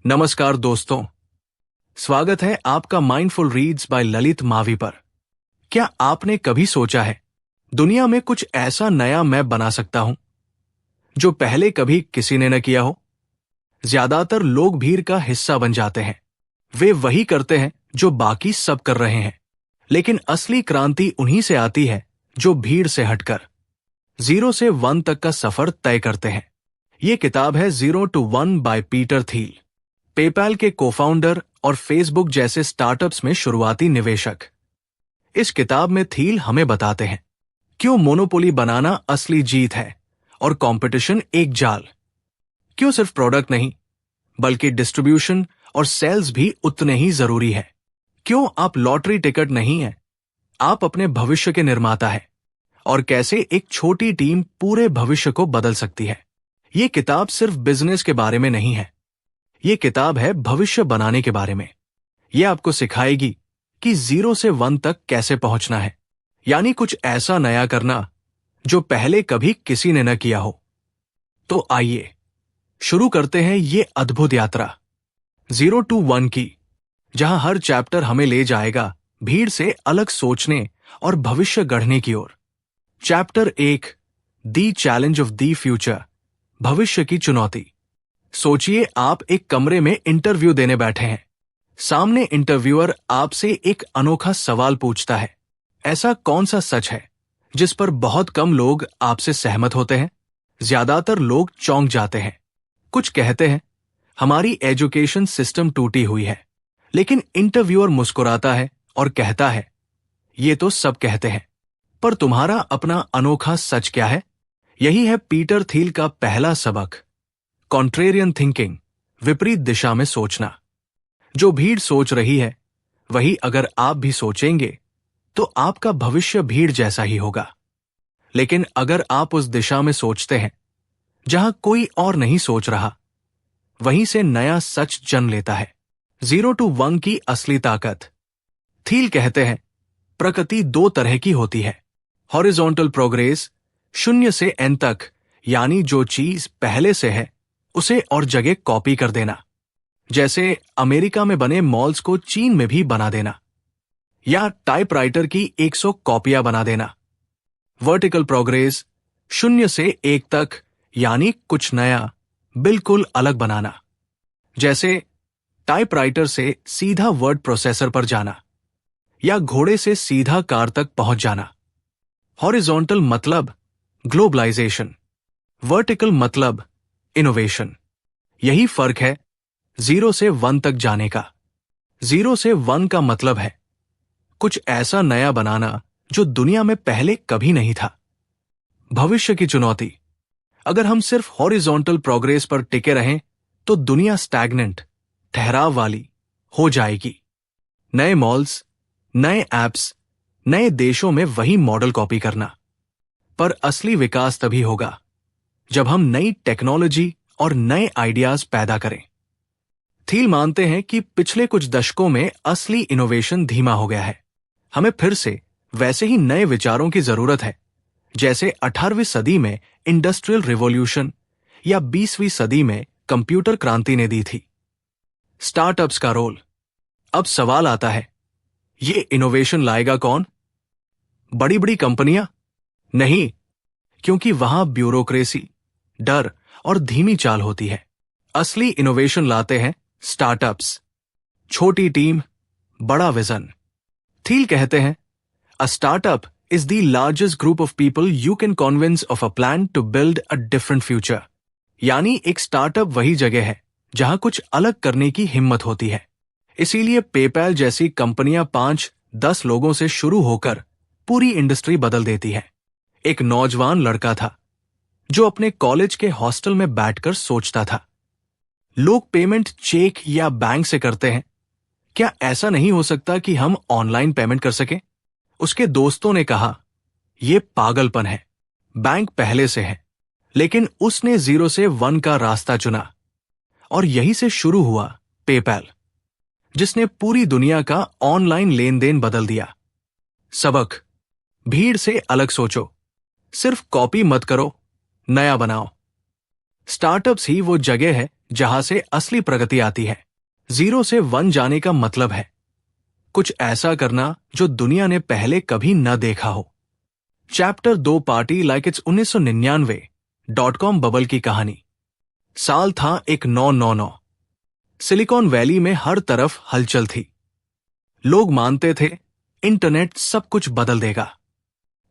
नमस्कार दोस्तों, स्वागत है आपका Mindful Reads by Lalit Mavi पर। क्या आपने कभी सोचा है दुनिया में कुछ ऐसा नया मैं बना सकता हूं जो पहले कभी किसी ने न किया हो? ज्यादातर लोग भीड़ का हिस्सा बन जाते हैं। वे वही करते हैं जो बाकी सब कर रहे हैं, लेकिन असली क्रांति उन्हीं से आती है जो भीड़ से हटकर 0 से 1 तक का सफर तय करते हैं। ये किताब है 0 to 1 by Peter Thiel, PayPal के कोफाउंडर और फेसबुक जैसे स्टार्टअप्स में शुरुआती निवेशक। इस किताब में थील हमें बताते हैं क्यों मोनोपोली बनाना असली जीत है और कंपटीशन एक जाल। क्यों सिर्फ प्रोडक्ट नहीं बल्कि डिस्ट्रीब्यूशन और सेल्स भी उतने ही जरूरी है। क्यों आप लॉटरी टिकट नहीं है, आप अपने भविष्य के निर्माता है, और कैसे एक छोटी टीम पूरे भविष्य को बदल सकती है। ये किताब सिर्फ बिजनेस के बारे में नहीं है, ये किताब है भविष्य बनाने के बारे में। ये आपको सिखाएगी कि 0 से 1 तक कैसे पहुंचना है, यानी कुछ ऐसा नया करना जो पहले कभी किसी ने न किया हो। तो आइए शुरू करते हैं ये अद्भुत यात्रा 0 to 1 की, जहां हर चैप्टर हमें ले जाएगा भीड़ से अलग सोचने और भविष्य गढ़ने की ओर। Chapter 1, the challenge of the future, भविष्य की चुनौती। सोचिए आप एक कमरे में इंटरव्यू देने बैठे हैं। सामने इंटरव्यूअर आपसे एक अनोखा सवाल पूछता है, ऐसा कौन सा सच है जिस पर बहुत कम लोग आपसे सहमत होते हैं? ज्यादातर लोग चौंक जाते हैं। कुछ कहते हैं हमारी एजुकेशन सिस्टम टूटी हुई है, लेकिन इंटरव्यूअर मुस्कुराता है और कहता है ये तो सब कहते हैं, पर तुम्हारा अपना अनोखा सच क्या है? यही है पीटर थील का पहला सबक, कॉन्ट्रेरियन थिंकिंग, विपरीत दिशा में सोचना। जो भीड़ सोच रही है वही अगर आप भी सोचेंगे तो आपका भविष्य भीड़ जैसा ही होगा। लेकिन अगर आप उस दिशा में सोचते हैं जहां कोई और नहीं सोच रहा, वहीं से नया सच जन्म लेता है। 0 to 1 की असली ताकत। थील कहते हैं प्रकृति 2 तरह की होती है, हॉरिजॉन्टल प्रोग्रेस, 0 से n तक, यानी जो चीज पहले से है उसे और जगह कॉपी कर देना, जैसे अमेरिका में बने मॉल्स को चीन में भी बना देना, या टाइपराइटर की 100 कॉपियां बना देना। वर्टिकल प्रोग्रेस, 0 से 1 तक, यानी कुछ नया बिल्कुल अलग बनाना, जैसे टाइपराइटर से सीधा वर्ड प्रोसेसर पर जाना या घोड़े से सीधा कार तक पहुंच जाना। हॉरिजॉन्टल मतलब ग्लोबलाइजेशन, वर्टिकल मतलब इनोवेशन। यही फर्क है 0 से 1 तक जाने का। 0 से 1 का मतलब है कुछ ऐसा नया बनाना जो दुनिया में पहले कभी नहीं था। भविष्य की चुनौती। अगर हम सिर्फ हॉरिजॉन्टल प्रोग्रेस पर टिके रहें तो दुनिया स्टैग्नेंट, ठहराव वाली हो जाएगी। नए मॉल्स, नए ऐप्स, नए देशों में वही मॉडल कॉपी करना। पर असली विकास तभी होगा जब हम नई टेक्नोलॉजी और नए आइडियाज पैदा करें। थील मानते हैं कि पिछले कुछ दशकों में असली इनोवेशन धीमा हो गया है। हमें फिर से वैसे ही नए विचारों की जरूरत है जैसे 18वीं सदी में इंडस्ट्रियल रिवॉल्यूशन या 20वीं सदी में कंप्यूटर क्रांति ने दी थी। स्टार्टअप्स का रोल। अब सवाल आता है, ये इनोवेशन लाएगा कौन? बड़ी बड़ी कंपनियां? नहीं, क्योंकि वहां ब्यूरोक्रेसी, डर और धीमी चाल होती है। असली इनोवेशन लाते हैं स्टार्टअप्स। छोटी टीम, बड़ा विजन। थील कहते हैं a startup is the largest group of people you can convince of a plan to build a different future. यानी एक स्टार्टअप वही जगह है जहां कुछ अलग करने की हिम्मत होती है। इसीलिए पेपैल जैसी कंपनियां 5-10 लोगों से शुरू होकर पूरी इंडस्ट्री बदल देती है। एक नौजवान लड़का था जो अपने कॉलेज के हॉस्टल में बैठकर सोचता था, लोग पेमेंट चेक या बैंक से करते हैं, क्या ऐसा नहीं हो सकता कि हम ऑनलाइन पेमेंट कर सकें? उसके दोस्तों ने कहा यह पागलपन है, बैंक पहले से है। लेकिन उसने 0 से 1 का रास्ता चुना और यहीं से शुरू हुआ पेपैल, जिसने पूरी दुनिया का ऑनलाइन लेन देन बदल दिया। सबक। भीड़ से अलग सोचो, सिर्फ कॉपी मत करो, नया बनाओ। स्टार्टअप्स ही वो जगह है जहां से असली प्रगति आती है। 0 से 1 जाने का मतलब है कुछ ऐसा करना जो दुनिया ने पहले कभी न देखा हो। Chapter 2 party like it's 1999 bubble की कहानी। साल था 1999। सिलिकॉन वैली में हर तरफ हलचल थी। लोग मानते थे इंटरनेट सब कुछ बदल देगा।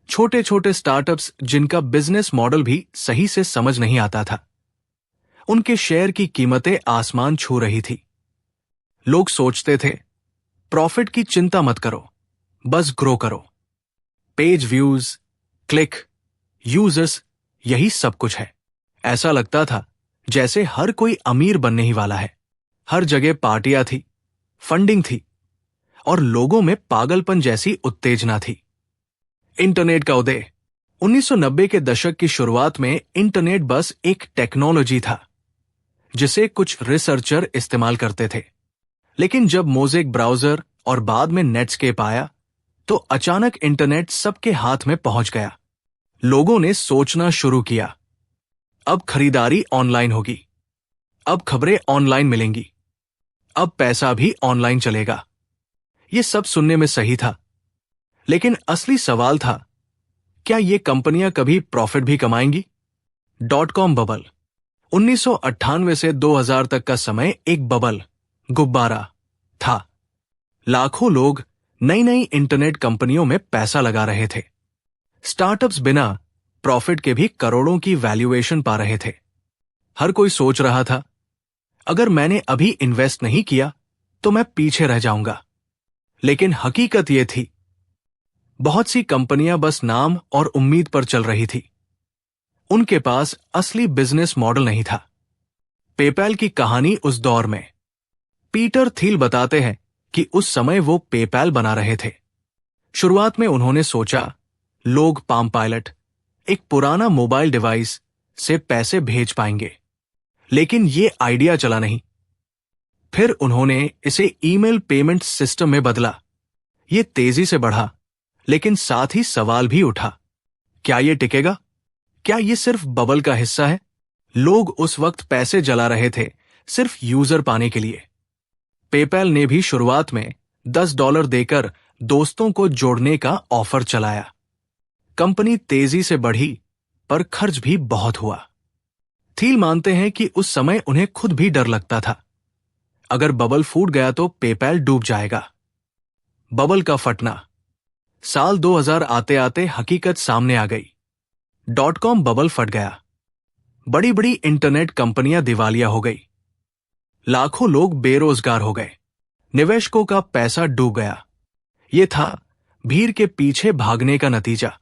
छोटे छोटे स्टार्टअप्स जिनका बिजनेस मॉडल भी सही से समझ नहीं आता था, उनके शेयर की कीमतें आसमान छू रही थी। लोग सोचते थे प्रॉफिट की चिंता मत करो, बस ग्रो करो। पेज व्यूज, क्लिक, यूजर्स, यही सब कुछ है। ऐसा लगता था जैसे हर कोई अमीर बनने ही वाला है। हर जगह पार्टियां थी, फंडिंग थी और लोगों में पागलपन जैसी उत्तेजना थी। इंटरनेट का उदय। 1990 के दशक की शुरुआत में इंटरनेट बस एक टेक्नोलॉजी था जिसे कुछ रिसर्चर इस्तेमाल करते थे। लेकिन जब मोज़ेक ब्राउज़र और बाद में नेटस्केप आया तो अचानक इंटरनेट सबके हाथ में पहुंच गया। लोगों ने सोचना शुरू किया, अब खरीदारी ऑनलाइन होगी, अब खबरें ऑनलाइन मिलेंगी, अब पैसा भी ऑनलाइन चलेगा। ये सब सुनने में सही था, लेकिन असली सवाल था क्या ये कंपनियां कभी प्रॉफिट भी कमाएंगी? .com bubble. 1998 से 2000 तक का समय एक बबल, गुब्बारा था। लाखों लोग नई नई इंटरनेट कंपनियों में पैसा लगा रहे थे। स्टार्टअप्स बिना प्रॉफिट के भी करोड़ों की वैल्यूएशन पा रहे थे। हर कोई सोच रहा था अगर मैंने अभी इन्वेस्ट नहीं किया तो मैं पीछे रह जाऊंगा। लेकिन हकीकत यह थी बहुत सी कंपनियां बस नाम और उम्मीद पर चल रही थी। उनके पास असली बिजनेस मॉडल नहीं था। पेपैल की कहानी उस दौर में। पीटर थिल बताते हैं कि उस समय वो पेपैल बना रहे थे। शुरुआत में उन्होंने सोचा लोग पाम पायलट, एक पुराना मोबाइल डिवाइस, से पैसे भेज पाएंगे, लेकिन ये आइडिया चला नहीं। फिर उन्होंने इसे ईमेल पेमेंट सिस्टम में बदला। ये तेजी से बढ़ा, लेकिन साथ ही सवाल भी उठा, क्या ये टिकेगा? क्या ये सिर्फ बबल का हिस्सा है? लोग उस वक्त पैसे जला रहे थे सिर्फ यूजर पाने के लिए। पेपैल ने भी शुरुआत में $10 देकर दोस्तों को जोड़ने का ऑफर चलाया। कंपनी तेजी से बढ़ी, पर खर्च भी बहुत हुआ। थील मानते हैं कि उस समय उन्हें खुद भी डर लगता था, अगर बबल फूट गया तो पेपैल डूब जाएगा। बबल का फटना। साल 2000 आते आते हकीकत सामने आ गई। .com बबल फट गया। बड़ी बड़ी इंटरनेट कंपनियां दिवालिया हो गई। लाखों लोग बेरोजगार हो गए। निवेशकों का पैसा डूब गया। यह था भीड़ के पीछे भागने का नतीजा।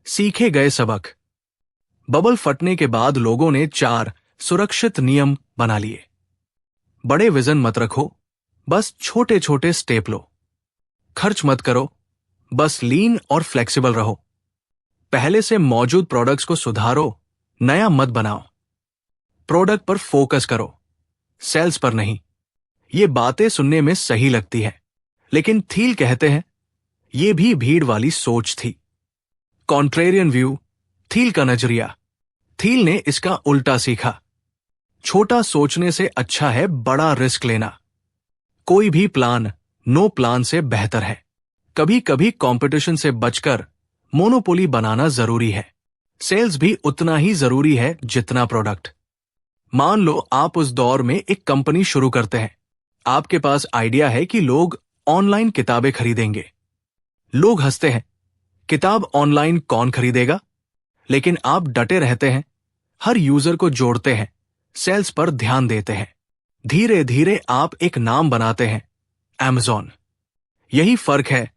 सीखे गए सबक। बबल फटने के बाद लोगों ने 4 सुरक्षित नियम बना लिए। बड़े विजन मत रखो, बस छोटे छोटे स्टेप लो। खर्च मत करो, बस लीन और फ्लेक्सिबल रहो। पहले से मौजूद प्रोडक्ट्स को सुधारो, नया मत बनाओ। प्रोडक्ट पर फोकस करो, सेल्स पर नहीं। ये बातें सुनने में सही लगती है, लेकिन थील कहते हैं ये भी भीड़ वाली सोच थी। कॉन्ट्रेरियन व्यू, थील का नजरिया। थील ने इसका उल्टा सीखा। छोटा सोचने से अच्छा है बड़ा रिस्क लेना। कोई भी प्लान नो प्लान से बेहतर है। कभी कभी कंपटीशन से बचकर मोनोपोली बनाना जरूरी है। सेल्स भी उतना ही जरूरी है जितना प्रोडक्ट। मान लो आप उस दौर में एक कंपनी शुरू करते हैं। आपके पास आइडिया है कि लोग ऑनलाइन किताबें खरीदेंगे। लोग हंसते हैं, किताब ऑनलाइन कौन खरीदेगा? लेकिन आप डटे रहते हैं, हर यूजर को जोड़ते हैं, सेल्स पर ध्यान देते हैं। धीरे धीरे आप एक नाम बनाते हैं, Amazon। यही फर्क है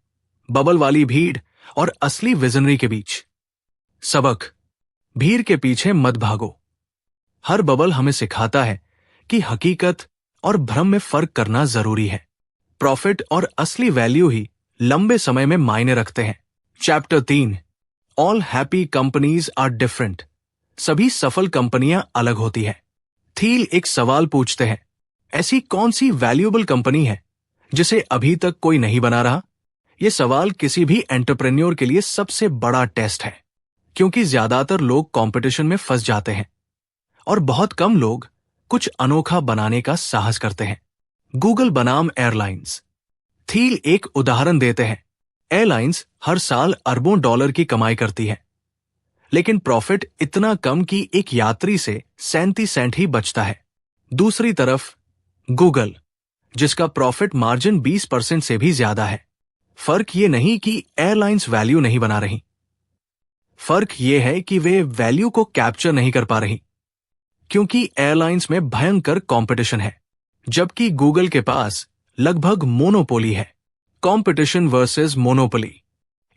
बबल वाली भीड़ और असली विजनरी के बीच। सबक। भीड़ के पीछे मत भागो। हर बबल हमें सिखाता है कि हकीकत और भ्रम में फर्क करना जरूरी है। प्रॉफिट और असली वैल्यू ही लंबे समय में मायने रखते हैं। Chapter 3। All happy companies are different. सभी सफल कंपनियां अलग होती है। थील एक सवाल पूछते हैं, ऐसी कौन सी वैल्यूएबल कंपनी है जिसे अभी तक कोई नहीं बना रहा? यह सवाल किसी भी एंटरप्रेन्योर के लिए सबसे बड़ा टेस्ट है, क्योंकि ज्यादातर लोग कंपटीशन में फंस जाते हैं और बहुत कम लोग कुछ अनोखा बनाने का साहस करते हैं। गूगल बनाम एयरलाइंस। थील एक उदाहरण देते हैं। एयरलाइंस हर साल अरबों डॉलर की कमाई करती है, लेकिन प्रॉफिट इतना कम कि एक यात्री से 37 सेंट ही बचता है। दूसरी तरफ गूगल, जिसका प्रॉफिट मार्जिन 20% से भी ज्यादा है। फर्क ये नहीं कि एयरलाइंस वैल्यू नहीं बना रही, फर्क ये है कि वे वैल्यू को कैप्चर नहीं कर पा रही, क्योंकि एयरलाइंस में भयंकर कंपटीशन है, जबकि गूगल के पास लगभग मोनोपोली है। Competition versus monopoly.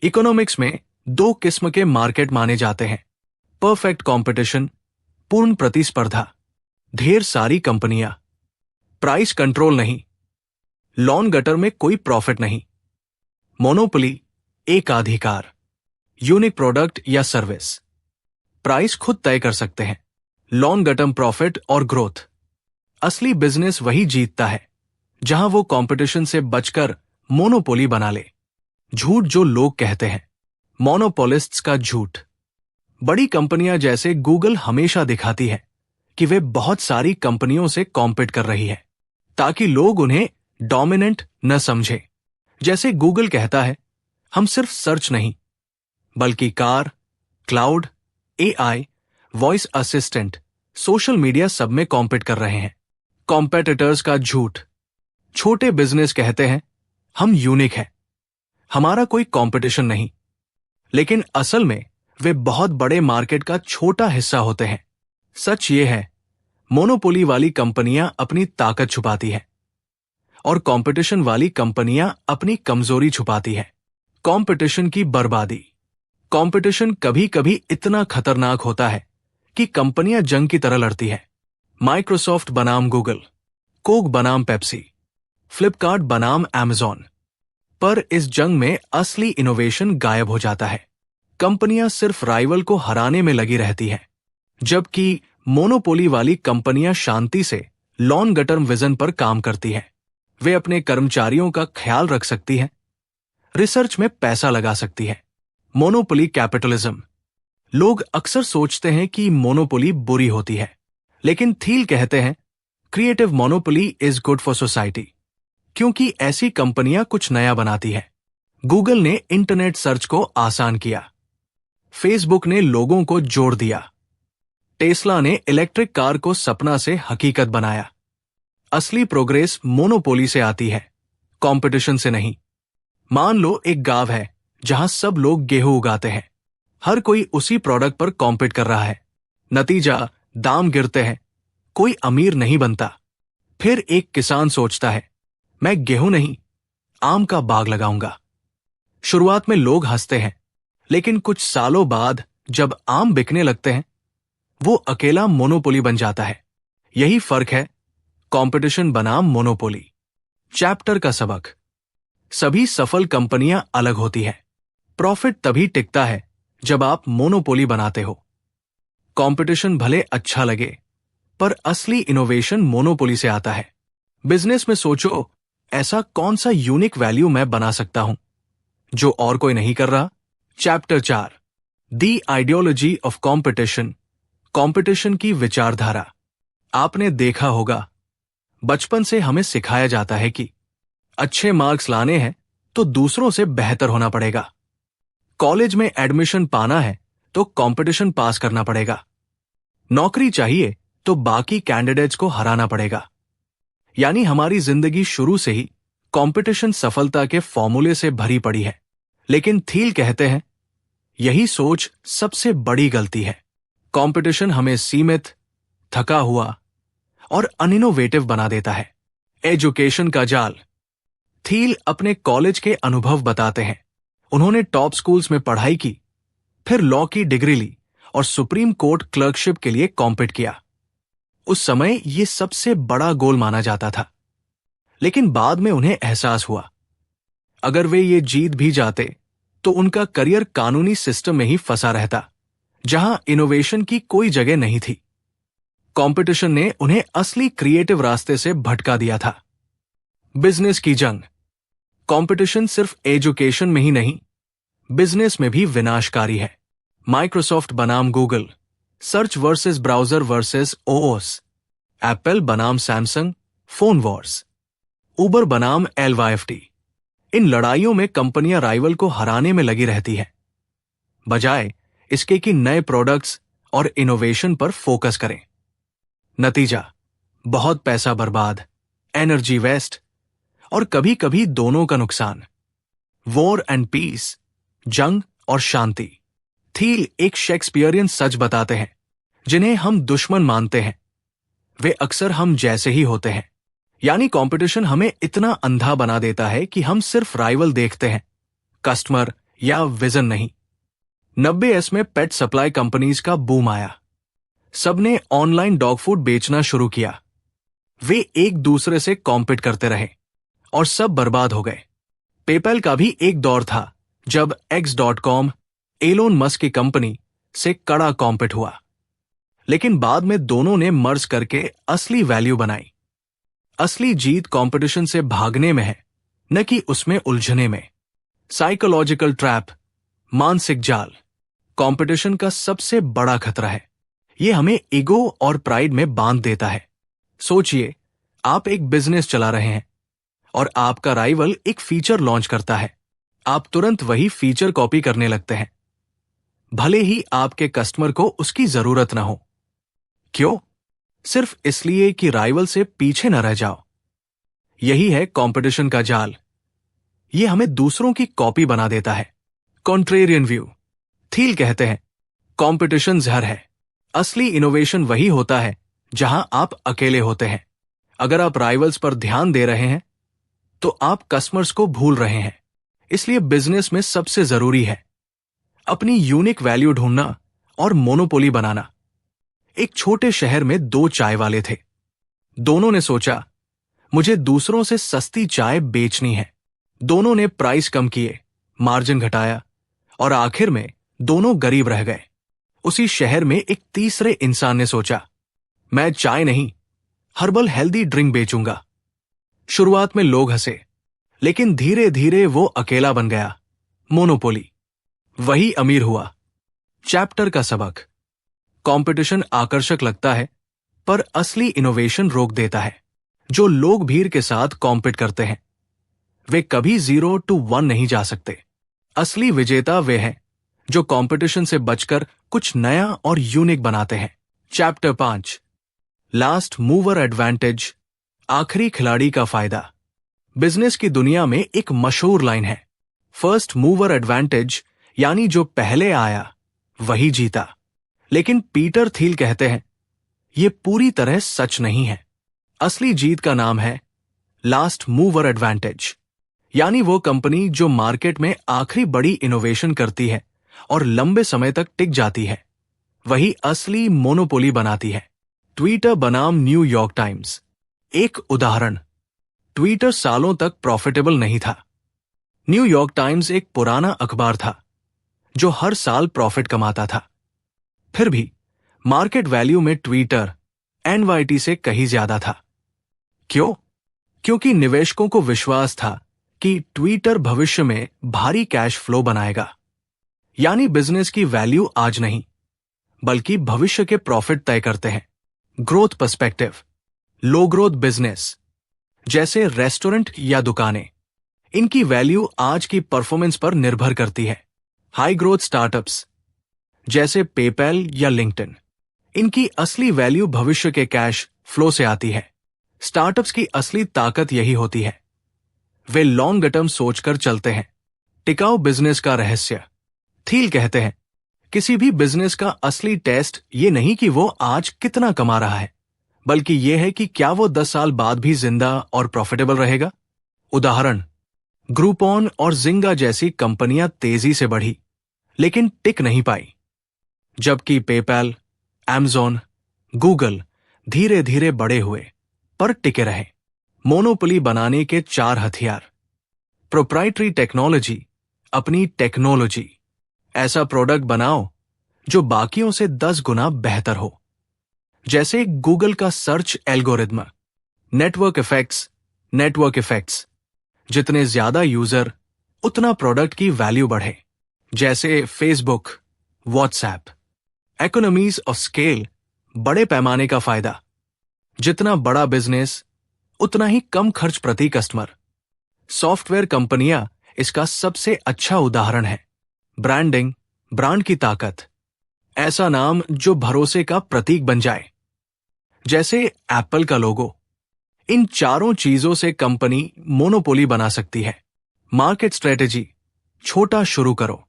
इकोनॉमिक्स में दो किस्म के मार्केट माने जाते हैं। परफेक्ट कंपटीशन, पूर्ण प्रतिस्पर्धा, ढेर सारी कंपनियां, प्राइस कंट्रोल नहीं, लॉन गटर में कोई प्रॉफिट नहीं। मोनोपोली, एकाधिकार, यूनिक प्रोडक्ट या सर्विस, प्राइस खुद तय कर सकते हैं। लॉन्ग टर्म प्रॉफिट और ग्रोथ। असली बिजनेस वही जीतता है जहां वो कंपटीशन से बचकर मोनोपोली बना ले। झूठ जो लोग कहते हैं। मोनोपोलिस्ट्स का झूठ। बड़ी कंपनियां जैसे गूगल हमेशा दिखाती है कि वे बहुत सारी कंपनियों से कॉम्पीट कर रही है, ताकि लोग उन्हें डोमिनेंट न समझे। जैसे गूगल कहता है, हम सिर्फ सर्च नहीं बल्कि car, cloud, AI, voice assistant, social media सब में कॉम्पीट कर रहे हैं। कॉम्पेटिटर्स का झूठ। छोटे बिजनेस कहते हैं, हम यूनिक हैं, हमारा कोई कंपटीशन नहीं, लेकिन असल में वे बहुत बड़े मार्केट का छोटा हिस्सा होते हैं। सच ये है, मोनोपोली वाली कंपनियां अपनी ताकत छुपाती है और कंपटीशन वाली कंपनियां अपनी कमजोरी छुपाती है। कंपटीशन की बर्बादी। कंपटीशन कभी कभी इतना खतरनाक होता है कि कंपनियां जंग की तरह लड़ती है। माइक्रोसॉफ्ट बनाम गूगल, कोक बनाम पेप्सी, फ्लिपकार्ट बनाम अमेज़न। पर इस जंग में असली इनोवेशन गायब हो जाता है। कंपनियां सिर्फ राइवल को हराने में लगी रहती हैं, जबकि मोनोपोली वाली कंपनियां शांति से लॉन्ग टर्म विजन पर काम करती हैं। वे अपने कर्मचारियों का ख्याल रख सकती हैं, रिसर्च में पैसा लगा सकती है। Monopoly capitalism. लोग अक्सर सोचते हैं कि मोनोपोली बुरी होती है, लेकिन थील कहते हैं creative monopoly is good for society, क्योंकि ऐसी कंपनियां कुछ नया बनाती है। गूगल ने इंटरनेट सर्च को आसान किया, फेसबुक ने लोगों को जोड़ दिया, टेस्ला ने इलेक्ट्रिक कार को सपना से हकीकत बनाया। असली प्रोग्रेस मोनोपोली से आती है, कंपटीशन से नहीं। मान लो एक गांव है जहां सब लोग गेहूं उगाते हैं, हर कोई उसी प्रोडक्ट पर कॉम्पीट कर रहा है। नतीजा, दाम गिरते हैं, कोई अमीर नहीं बनता। फिर एक किसान सोचता है, मैं गेहूं नहीं, आम का बाग लगाऊंगा। शुरुआत में लोग हंसते हैं, लेकिन कुछ सालों बाद जब आम बिकने लगते हैं, वो अकेला मोनोपोली बन जाता है। यही फर्क है कंपटीशन बनाम मोनोपोली। चैप्टर का सबक। सभी सफल कंपनियां अलग होती हैं। प्रॉफिट तभी टिकता है जब आप मोनोपोली बनाते हो। कंपटीशन भले अच्छा लगे, पर असली इनोवेशन मोनोपोली से आता है। बिजनेस में सोचो, ऐसा कौन सा यूनिक वैल्यू मैं बना सकता हूं जो और कोई नहीं कर रहा। Chapter 4, the ideology of competition. Competition की विचारधारा। आपने देखा होगा, बचपन से हमें सिखाया जाता है कि अच्छे मार्क्स लाने हैं तो दूसरों से बेहतर होना पड़ेगा। कॉलेज में एडमिशन पाना है तो कंपटीशन पास करना पड़ेगा। नौकरी चाहिए तो बाकी कैंडिडेट्स को हराना पड़ेगा। यानी हमारी जिंदगी शुरू से ही कंपटीशन सफलता के फॉर्मूले से भरी पड़ी है। लेकिन थील कहते हैं, यही सोच सबसे बड़ी गलती है। कंपटीशन हमें सीमित, थका हुआ और अनइनोवेटिव बना देता है। एजुकेशन का जाल। थील अपने कॉलेज के अनुभव बताते हैं। उन्होंने टॉप स्कूल्स में पढ़ाई की, फिर लॉ की डिग्री ली और सुप्रीम कोर्ट क्लर्कशिप के लिए कॉम्पीट किया। उस समय यह सबसे बड़ा गोल माना जाता था, लेकिन बाद में उन्हें एहसास हुआ, अगर वे ये जीत भी जाते तो उनका करियर कानूनी सिस्टम में ही फंसा रहता, जहां इनोवेशन की कोई जगह नहीं थी। कंपटीशन ने उन्हें असली क्रिएटिव रास्ते से भटका दिया था। बिजनेस की जंग। कंपटीशन सिर्फ एजुकेशन में ही नहीं, बिजनेस में भी विनाशकारी है। माइक्रोसॉफ्ट बनाम Google, search versus browser versus OS, Apple बनाम सैमसंग, फोन वॉर्स। उबर बनाम LYFT। इन लड़ाइयों में कंपनियां राइवल को हराने में लगी रहती हैं, बजाय इसके कि नए प्रोडक्ट्स और इनोवेशन पर फोकस करें। नतीजा, बहुत पैसा बर्बाद, एनर्जी वेस्ट और कभी कभी दोनों का नुकसान। वॉर एंड पीस, जंग और शांति। थील एक शेक्सपियरियन सच बताते हैं, जिन्हें हम दुश्मन मानते हैं वे अक्सर हम जैसे ही होते हैं। यानी कंपटीशन हमें इतना अंधा बना देता है कि हम सिर्फ राइवल देखते हैं, कस्टमर या विजन नहीं। 90s में पेट सप्लाई कंपनीज का बूम आया। सबने ऑनलाइन डॉग फूड बेचना शुरू किया। वे एक दूसरे से कॉम्पिट करते रहे और सब बर्बाद हो गए। पेपैल का भी एक दौर था जब X.com, एलोन मस्क की कंपनी, से कड़ा कॉम्पिट हुआ। लेकिन बाद में दोनों ने मर्ज करके असली वैल्यू बनाई। असली जीत कंपटीशन से भागने में है, न कि उसमें उलझने में। साइकोलॉजिकल ट्रैप, मानसिक जाल, कंपटीशन का सबसे बड़ा खतरा है। यह हमें ईगो और प्राइड में बांध देता है। सोचिए, आप एक बिजनेस चला रहे हैं और आपका राइवल एक फीचर लॉन्च करता है। आप तुरंत वही फीचर कॉपी करने लगते हैं, भले ही आपके कस्टमर को उसकी जरूरत ना हो। क्यों? सिर्फ इसलिए कि राइवल से पीछे न रह जाओ। यही है कंपटीशन का जाल। यह हमें दूसरों की कॉपी बना देता है। Contrarian view. थील कहते हैं, कंपटीशन जहर है। असली इनोवेशन वही होता है जहां आप अकेले होते हैं। अगर आप राइवल्स पर ध्यान दे रहे हैं तो आप कस्टमर्स को भूल रहे हैं। इसलिए बिजनेस में सबसे जरूरी है अपनी यूनिक वैल्यू ढूंढना और मोनोपोली बनाना। एक छोटे शहर में 2 चाय वाले थे। दोनों ने सोचा, मुझे दूसरों से सस्ती चाय बेचनी है। दोनों ने प्राइस कम किए, मार्जिन घटाया और आखिर में दोनों गरीब रह गए। उसी शहर में एक तीसरे इंसान ने सोचा, मैं चाय नहीं, हर्बल हेल्दी ड्रिंक बेचूंगा। शुरुआत में लोग हंसे, लेकिन धीरे धीरे वो अकेला बन गया। मोनोपोली। वही अमीर हुआ। चैप्टर का सबक। कंपटीशन आकर्षक लगता है, पर असली इनोवेशन रोक देता है। जो लोग भीड़ के साथ कॉम्पिट करते हैं वे कभी 0 to 1 नहीं जा सकते। असली विजेता वे हैं जो कंपटीशन से बचकर कुछ नया और यूनिक बनाते हैं। चैप्टर 5, लास्ट मूवर एडवांटेज, आखिरी खिलाड़ी का फायदा। बिजनेस की दुनिया में एक मशहूर लाइन है, फर्स्ट मूवर एडवांटेज, यानी जो पहले आया वही जीता। लेकिन पीटर थील कहते हैं, यह पूरी तरह सच नहीं है। असली जीत का नाम है लास्ट मूवर एडवांटेज, यानी वो कंपनी जो मार्केट में आखिरी बड़ी इनोवेशन करती है और लंबे समय तक टिक जाती है, वही असली मोनोपोली बनाती है। ट्विटर बनाम न्यूयॉर्क टाइम्स। एक उदाहरण, ट्विटर सालों तक प्रॉफिटेबल नहीं था। न्यूयॉर्क टाइम्स एक पुराना अखबार था जो हर साल प्रॉफिट कमाता था। फिर भी मार्केट वैल्यू में ट्विटर NYT से कहीं ज्यादा था। क्यों? क्योंकि निवेशकों को विश्वास था कि ट्विटर भविष्य में भारी कैश फ्लो बनाएगा। यानी बिजनेस की वैल्यू आज नहीं, बल्कि भविष्य के प्रॉफिट तय करते हैं। Growth perspective. Low growth business जैसे रेस्टोरेंट या दुकानें, इनकी वैल्यू आज की परफॉर्मेंस पर निर्भर करती है। हाई ग्रोथ स्टार्टअप्स जैसे पेपैल या लिंक्डइन, इनकी असली वैल्यू भविष्य के कैश फ्लो से आती है। स्टार्टअप्स की असली ताकत यही होती है, वे लॉन्ग टर्म सोचकर चलते हैं। टिकाऊ बिजनेस का रहस्य। थील कहते हैं, किसी भी बिजनेस का असली टेस्ट ये नहीं कि वो आज कितना कमा रहा है, बल्कि यह है कि क्या वो 10 साल बाद भी जिंदा और प्रॉफिटेबल रहेगा। उदाहरण, ग्रुपॉन और जिंगा जैसी कंपनियां तेजी से बढ़ी लेकिन टिक नहीं पाई, जबकि पेपैल, Amazon, गूगल धीरे धीरे बड़े हुए पर टिके रहे। मोनोपोली बनाने के 4 हथियार। प्रोप्राइटरी टेक्नोलॉजी, अपनी टेक्नोलॉजी। ऐसा प्रोडक्ट बनाओ जो बाकियों से 10 गुना बेहतर हो, जैसे गूगल का सर्च एल्गोरिथम। नेटवर्क इफेक्ट्स, जितने ज्यादा यूजर उतना प्रोडक्ट की वैल्यू बढ़े, जैसे Facebook, WhatsApp. Economies of scale, बड़े पैमाने का फायदा। जितना बड़ा बिजनेस उतना ही कम खर्च प्रति कस्टमर। सॉफ्टवेयर कंपनियां इसका सबसे अच्छा उदाहरण है। ब्रांडिंग, ब्रांड की ताकत, ऐसा नाम जो भरोसे का प्रतीक बन जाए, जैसे एप्पल का लोगो। इन चारों चीजों से कंपनी मोनोपोली बना सकती है। मार्केट स्ट्रेटेजी, छोटा शुरू करो।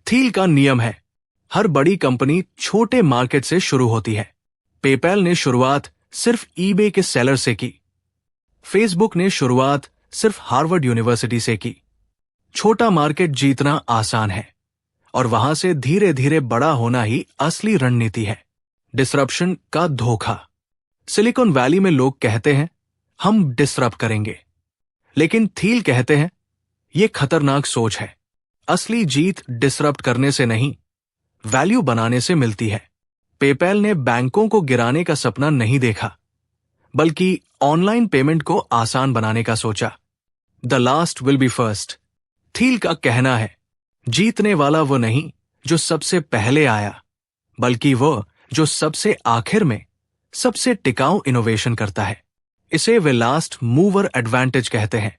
थील का नियम है, हर बड़ी कंपनी छोटे मार्केट से शुरू होती है। पेपैल ने शुरुआत सिर्फ ईबे के सेलर से की। फेसबुक ने शुरुआत सिर्फ हार्वर्ड यूनिवर्सिटी से की। छोटा मार्केट जीतना आसान है और वहां से धीरे धीरे बड़ा होना ही असली रणनीति है। डिसरप्शन का धोखा। सिलिकॉन वैली में लोग कहते हैं हम डिसरप्ट करेंगे, लेकिन थील कहते हैं यह खतरनाक सोच है। असली जीत डिसरप्ट करने से नहीं, वैल्यू बनाने से मिलती है। पेपैल ने बैंकों को गिराने का सपना नहीं देखा, बल्कि ऑनलाइन पेमेंट को आसान बनाने का सोचा। The last will be first. Thiel का कहना है जीतने वाला वो नहीं जो सबसे पहले आया, बल्कि वो जो सबसे आखिर में सबसे टिकाऊ इनोवेशन करता है। इसे वे लास्ट मूवर एडवांटेज कहते हैं।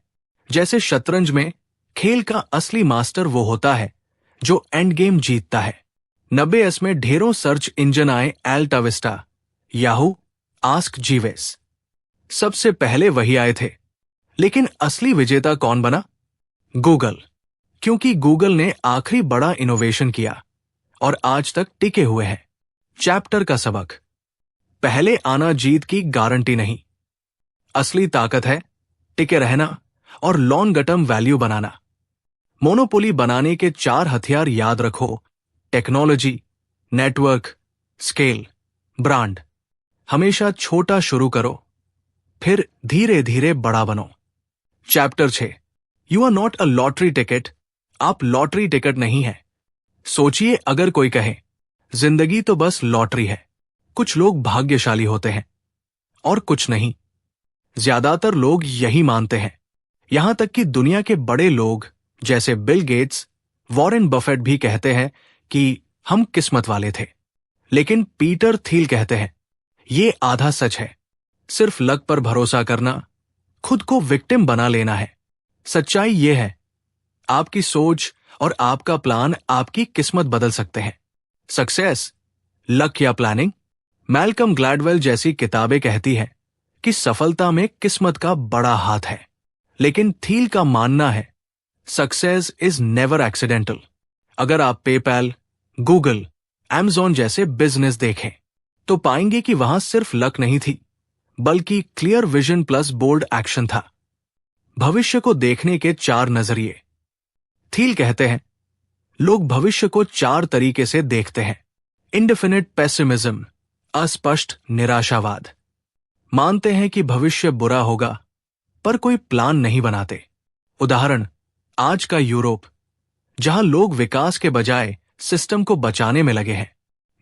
जैसे शतरंज में खेल का असली मास्टर वो होता है जो एंड गेम जीतता है। 90s में ढेरों सर्च इंजन आए, एल्टा विस्टा, याहू, आस्क जीवेस। सबसे पहले वही आए थे, लेकिन असली विजेता कौन बना? गूगल। क्योंकि गूगल ने आखिरी बड़ा इनोवेशन किया और आज तक टिके हुए हैं। चैप्टर का सबक, पहले आना जीत की गारंटी नहीं। असली ताकत है टिके रहना और लॉन्ग टर्म वैल्यू बनाना। मोनोपोली बनाने के 4 हथियार याद रखो: टेक्नोलॉजी, नेटवर्क, स्केल, ब्रांड। हमेशा छोटा शुरू करो, फिर धीरे धीरे बड़ा बनो। Chapter 6, you are not a lottery ticket. आप लॉटरी टिकट नहीं है। सोचिए, अगर कोई कहे जिंदगी तो बस लॉटरी है, कुछ लोग भाग्यशाली होते हैं और कुछ नहीं। ज्यादातर लोग यही मानते हैं। यहां तक कि दुनिया के बड़े लोग जैसे बिल गेट्स, वॉरेन बफेट भी कहते हैं कि हम किस्मत वाले थे। लेकिन पीटर थील कहते हैं ये आधा सच है। सिर्फ लक पर भरोसा करना खुद को विक्टिम बना लेना है। सच्चाई ये है, आपकी सोच और आपका प्लान आपकी किस्मत बदल सकते हैं। सक्सेस, लक या प्लानिंग? मैल्कम ग्लैडवेल जैसी किताबें कहती हैं कि सफलता में किस्मत का बड़ा हाथ है, लेकिन थील का मानना है सक्सेस इज नेवर एक्सीडेंटल। अगर आप पेपैल, गूगल, Amazon जैसे बिजनेस देखें तो पाएंगे कि वहां सिर्फ लक नहीं थी, बल्कि clear vision plus bold action था। भविष्य को देखने के 4 नजरिए। थील कहते हैं लोग भविष्य को 4 तरीके से देखते हैं। इंडेफिनिट पेसिमिज्म, अस्पष्ट निराशावाद। मानते हैं कि भविष्य बुरा होगा, पर कोई प्लान नहीं बनाते। उदाहरण, आज का यूरोप, जहां लोग विकास के बजाय सिस्टम को बचाने में लगे हैं।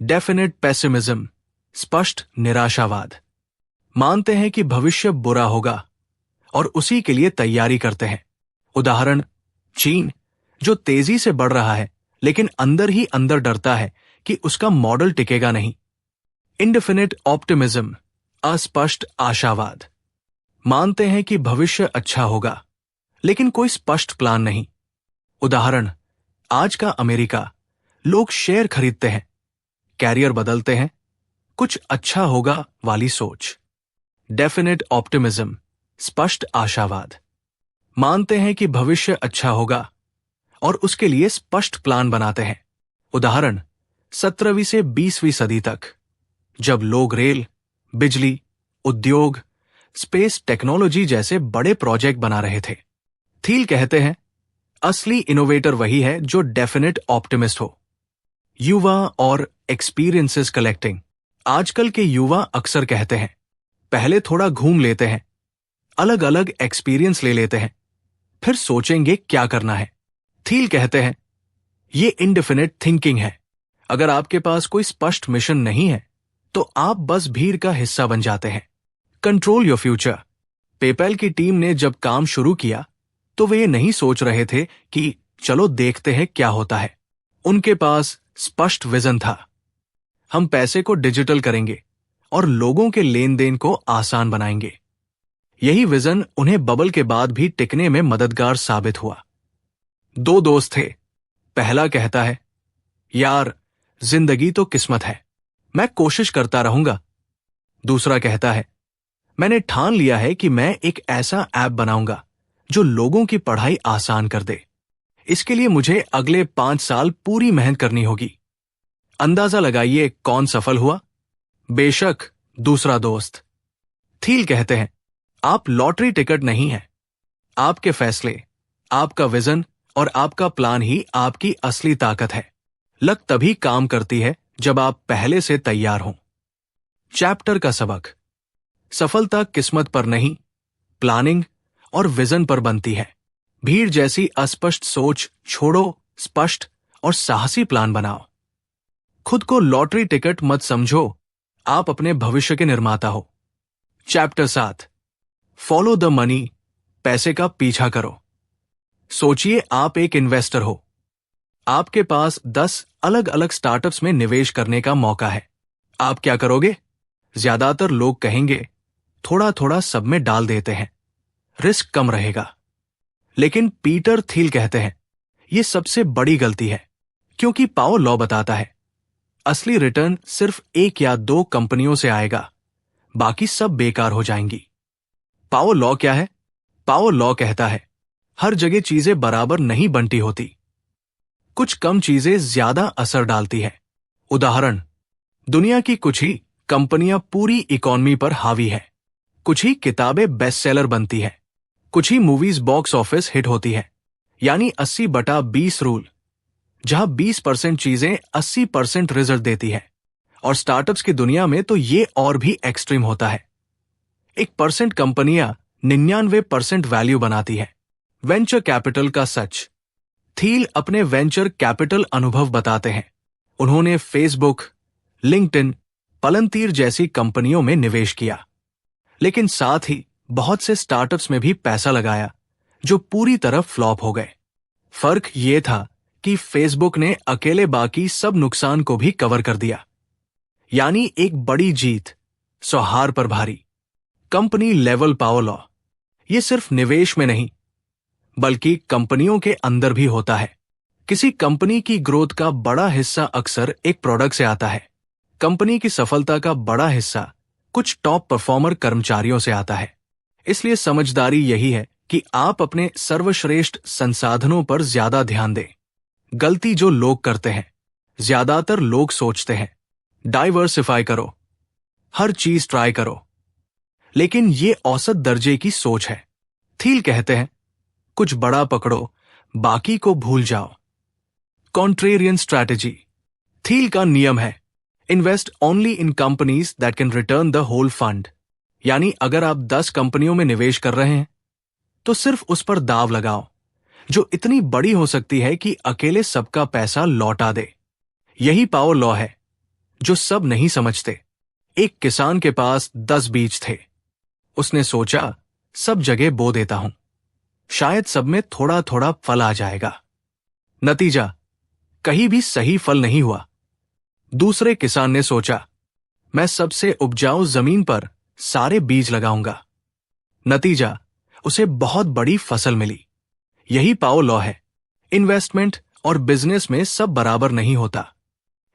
डेफिनिट पेसिमिज्म, स्पष्ट निराशावाद। मानते हैं कि भविष्य बुरा होगा और उसी के लिए तैयारी करते हैं। उदाहरण, चीन, जो तेजी से बढ़ रहा है लेकिन अंदर ही अंदर डरता है कि उसका मॉडल टिकेगा नहीं। इंडेफिनिट ऑप्टिमिज्म, अस्पष्ट आशावाद। मानते हैं कि भविष्य अच्छा होगा, लेकिन कोई स्पष्ट प्लान नहीं। उदाहरण, आज का अमेरिका, लोग शेयर खरीदते हैं, कैरियर बदलते हैं, कुछ अच्छा होगा वाली सोच। डेफिनिट ऑप्टिमिज्म, स्पष्ट आशावाद। मानते हैं कि भविष्य अच्छा होगा और उसके लिए स्पष्ट प्लान बनाते हैं। उदाहरण, 17वीं से 20वीं सदी तक, जब लोग रेल, बिजली, उद्योग, स्पेस टेक्नोलॉजी जैसे बड़े प्रोजेक्ट बना रहे थे। थील कहते हैं असली इनोवेटर वही है जो डेफिनेट ऑप्टिमिस्ट हो। युवा और एक्सपीरियंसेस कलेक्टिंग। आजकल के युवा अक्सर कहते हैं पहले थोड़ा घूम लेते हैं, अलग अलग एक्सपीरियंस ले लेते हैं, फिर सोचेंगे क्या करना है। थील कहते हैं ये इंडेफिनिट थिंकिंग है। अगर आपके पास कोई स्पष्ट मिशन नहीं है तो आप बस भीड़ का हिस्सा बन जाते हैं। Control your future. पेपैल की टीम ने जब काम शुरू किया तो वे ये नहीं सोच रहे थे कि चलो देखते हैं क्या होता है। उनके पास स्पष्ट विजन था, हम पैसे को डिजिटल करेंगे और लोगों के लेन देन को आसान बनाएंगे। यही विजन उन्हें बबल के बाद भी टिकने में मददगार साबित हुआ। दो दोस्त थे। पहला कहता है, यार जिंदगी तो किस्मत है, मैं कोशिश करता रहूंगा। दूसरा कहता है, मैंने ठान लिया है कि मैं एक ऐसा ऐप बनाऊंगा जो लोगों की पढ़ाई आसान कर दे। इसके लिए मुझे अगले 5 साल पूरी मेहनत करनी होगी। अंदाजा लगाइए कौन सफल हुआ? बेशक दूसरा दोस्त। थील कहते हैं, आप लॉटरी टिकट नहीं है। आपके फैसले, आपका विजन और आपका प्लान ही आपकी असली ताकत है। लक तभी काम करती है जब आप पहले से तैयार हों। चैप्टर का सबक। सफलता किस्मत पर नहीं, प्लानिंग और विजन पर बनती है। भीड़ जैसी अस्पष्ट सोच छोड़ो, स्पष्ट और साहसी प्लान बनाओ। खुद को लॉटरी टिकट मत समझो, आप अपने भविष्य के निर्माता हो। चैप्टर 7। फॉलो द मनी, पैसे का पीछा करो। सोचिए आप एक इन्वेस्टर हो। आपके पास 10 अलग अलग स्टार्टअप्स में निवेश करने का मौका है। आप क्या करोगे? ज्यादातर लोग कहेंगे, थोड़ा थोड़ा सब में डाल देते हैं, रिस्क कम रहेगा। लेकिन पीटर थील कहते हैं, यह सबसे बड़ी गलती है, क्योंकि पावर लॉ बताता है, असली रिटर्न सिर्फ 1 या 2 कंपनियों से आएगा, बाकी सब बेकार हो जाएंगी। पावर लॉ क्या है? पावर लॉ कहता है, हर जगह चीजें बराबर नहीं बंटी होती। कुछ कम चीजें ज्यादा असर डालती है। उदाहरण, दुनिया की कुछ ही कंपनियां पूरी इकोनॉमी पर हावी है। कुछ ही किताबें बेस्ट सेलर बनती है। कुछ ही मूवीज बॉक्स ऑफिस हिट होती है। यानी 80/20 रूल, जहां 20% चीजें 80% रिजल्ट देती है। और स्टार्टअप्स की दुनिया में तो ये और भी एक्सट्रीम होता है। 1% कंपनियां 99% वैल्यू बनाती है। वेंचर कैपिटल का सच। थील अपने वेंचर कैपिटल अनुभव बताते हैं। उन्होंने फेसबुक, लिंक्डइन, पलंतीर जैसी कंपनियों में निवेश किया, लेकिन साथ ही बहुत से स्टार्टअप्स में भी पैसा लगाया जो पूरी तरह फ्लॉप हो गए। फर्क ये था कि फेसबुक ने अकेले बाकी सब नुकसान को भी कवर कर दिया। यानी एक बड़ी जीत, सो हार पर भारी। Company level power law. ये सिर्फ निवेश में नहीं, बल्कि कंपनियों के अंदर भी होता है। किसी कंपनी की ग्रोथ का बड़ा हिस्सा अक्सर एक प्रोडक्ट से आता है। कंपनी की सफलता का बड़ा हिस्सा कुछ टॉप परफॉर्मर कर्मचारियों से आता है। इसलिए समझदारी यही है कि आप अपने सर्वश्रेष्ठ संसाधनों पर ज्यादा ध्यान दें। गलती जो लोग करते हैं, ज्यादातर लोग सोचते हैं, डाइवर्सिफाई करो, हर चीज ट्राई करो, लेकिन ये औसत दर्जे की सोच है। थील कहते हैं, कुछ बड़ा पकड़ो, बाकी को भूल जाओ। Contrarian strategy. थील का नियम है, invest only in companies that can return the whole fund. यानी अगर आप 10 कंपनियों में निवेश कर रहे हैं, तो सिर्फ उस पर दाव लगाओ जो इतनी बड़ी हो सकती है कि अकेले सबका पैसा लौटा दे। यही पावर लॉ है जो सब नहीं समझते। एक किसान के पास 10 बीज थे। उसने सोचा, सब जगह बो देता हूं, शायद सब में थोड़ा थोड़ा फल आ जाएगा। नतीजा, कहीं भी सही फल नहीं हुआ। दूसरे किसान ने सोचा, मैं सबसे उपजाऊ जमीन पर सारे बीज लगाऊंगा। नतीजा, उसे बहुत बड़ी फसल मिली। यही पावर लॉ है। इन्वेस्टमेंट और बिजनेस में सब बराबर नहीं होता।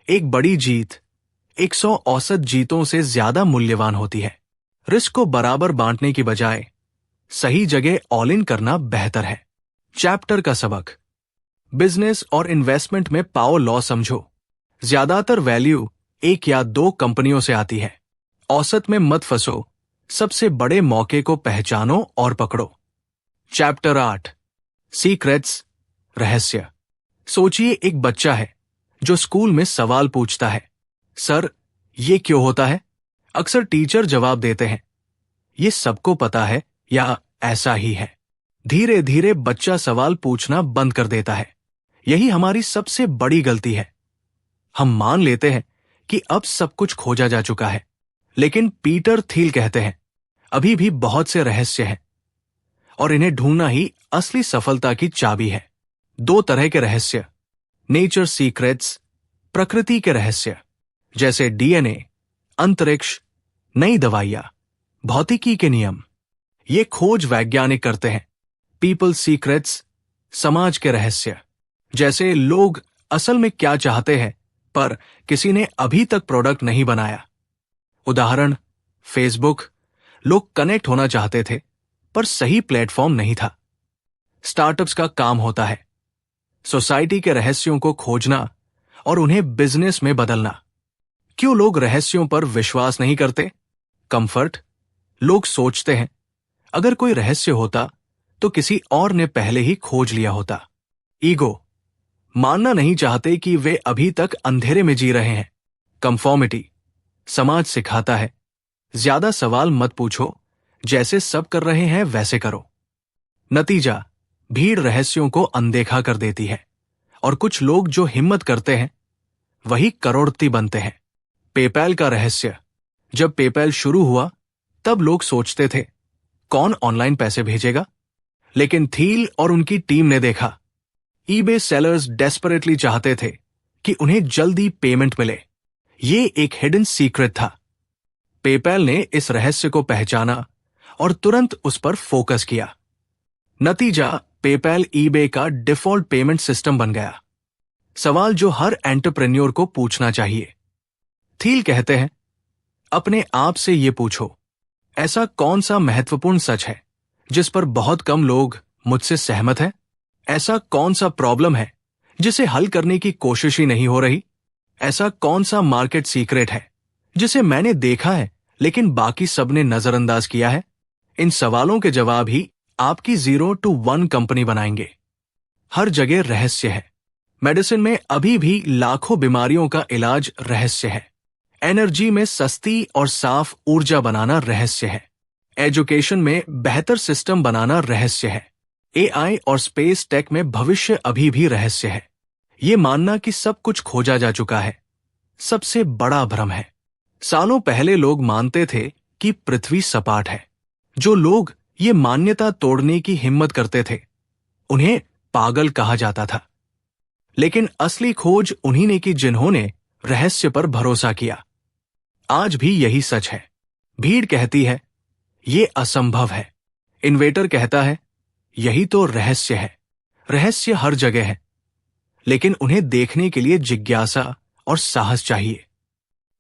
एक बड़ी जीत 100 औसत जीतों से ज्यादा मूल्यवान होती है। रिस्क को बराबर बांटने की बजाय सही जगह ऑल इन करना बेहतर है। चैप्टर का सबक। बिजनेस और इन्वेस्टमेंट में पावर लॉ समझो। ज्यादातर वैल्यू 1 या 2 कंपनियों से आती है। औसत में मत फंसो, सबसे बड़े मौके को पहचानो और पकड़ो। चैप्टर 8। सीक्रेट्स, रहस्य। सोचिए एक बच्चा है जो स्कूल में सवाल पूछता है, सर ये क्यों होता है? अक्सर टीचर जवाब देते हैं, ये सबको पता है या ऐसा ही है। धीरे धीरे बच्चा सवाल पूछना बंद कर देता है। यही हमारी सबसे बड़ी गलती है। हम मान लेते हैं कि अब सब कुछ खोजा जा चुका है, लेकिन पीटर थील कहते हैं, अभी भी बहुत से रहस्य हैं और इन्हें ढूंढना ही असली सफलता की चाबी है। 2 तरह के रहस्य, नेचर सीक्रेट्स, प्रकृति के रहस्य, जैसे डीएनए, अंतरिक्ष, नई दवाइयां, भौतिकी के नियम, ये खोज वैज्ञानिक करते हैं। पीपल सीक्रेट्स, समाज के रहस्य, जैसे लोग असल में क्या चाहते हैं पर किसी ने अभी तक प्रोडक्ट नहीं बनाया। उदाहरण, फेसबुक, लोग कनेक्ट होना चाहते थे पर सही प्लेटफॉर्म नहीं था। स्टार्टअप्स का काम होता है सोसाइटी के रहस्यों को खोजना और उन्हें बिजनेस में बदलना। क्यों लोग रहस्यों पर विश्वास नहीं करते? कंफर्ट, लोग सोचते हैं अगर कोई रहस्य होता तो किसी और ने पहले ही खोज लिया होता। ईगो, मानना नहीं चाहते कि वे अभी तक अंधेरे में जी रहे हैं। कंफॉर्मिटी, समाज सिखाता है ज्यादा सवाल मत पूछो, जैसे सब कर रहे हैं वैसे करो। नतीजा, भीड़ रहस्यों को अनदेखा कर देती है और कुछ लोग जो हिम्मत करते हैं वही करोड़पति बनते हैं। पेपैल का रहस्य, जब पेपैल शुरू हुआ तब लोग सोचते थे कौन ऑनलाइन पैसे भेजेगा, लेकिन थील और उनकी टीम ने देखा ईबे सेलर्स डेस्परेटली चाहते थे कि उन्हें जल्दी पेमेंट मिले। ये एक हिडन सीक्रेट था। पेपैल ने इस रहस्य को पहचाना और तुरंत उस पर फोकस किया। नतीजा, पेपैल ईबे का डिफॉल्ट पेमेंट सिस्टम बन गया। सवाल जो हर एंटरप्रेन्योर को पूछना चाहिए। थील कहते हैं, अपने आप से ये पूछो, ऐसा कौन सा महत्वपूर्ण सच है जिस पर बहुत कम लोग मुझसे सहमत हैं? ऐसा कौन सा प्रॉब्लम है जिसे हल करने की कोशिश ही नहीं हो रही? ऐसा कौन सा मार्केट सीक्रेट है जिसे मैंने देखा है लेकिन बाकी सबने नजरअंदाज किया है? इन सवालों के जवाब ही आपकी 0 to 1 कंपनी बनाएंगे। हर जगह रहस्य है। मेडिसिन में अभी भी लाखों बीमारियों का इलाज रहस्य है। एनर्जी में सस्ती और साफ ऊर्जा बनाना रहस्य है। एजुकेशन में बेहतर सिस्टम बनाना रहस्य है। एआई और स्पेस टेक में भविष्य अभी भी रहस्य है। ये मानना कि सब कुछ खोजा जा चुका है सबसे बड़ा भ्रम है। सालों पहले लोग मानते थे कि पृथ्वी सपाट है। जो लोग ये मान्यता तोड़ने की हिम्मत करते थे उन्हें पागल कहा जाता था। लेकिन असली खोज उन्हीं ने की जिन्होंने रहस्य पर भरोसा किया। आज भी यही सच है। भीड़ कहती है ये असंभव है। इन्वेटर कहता है यही तो रहस्य है। रहस्य हर जगह है, लेकिन उन्हें देखने के लिए जिज्ञासा और साहस चाहिए।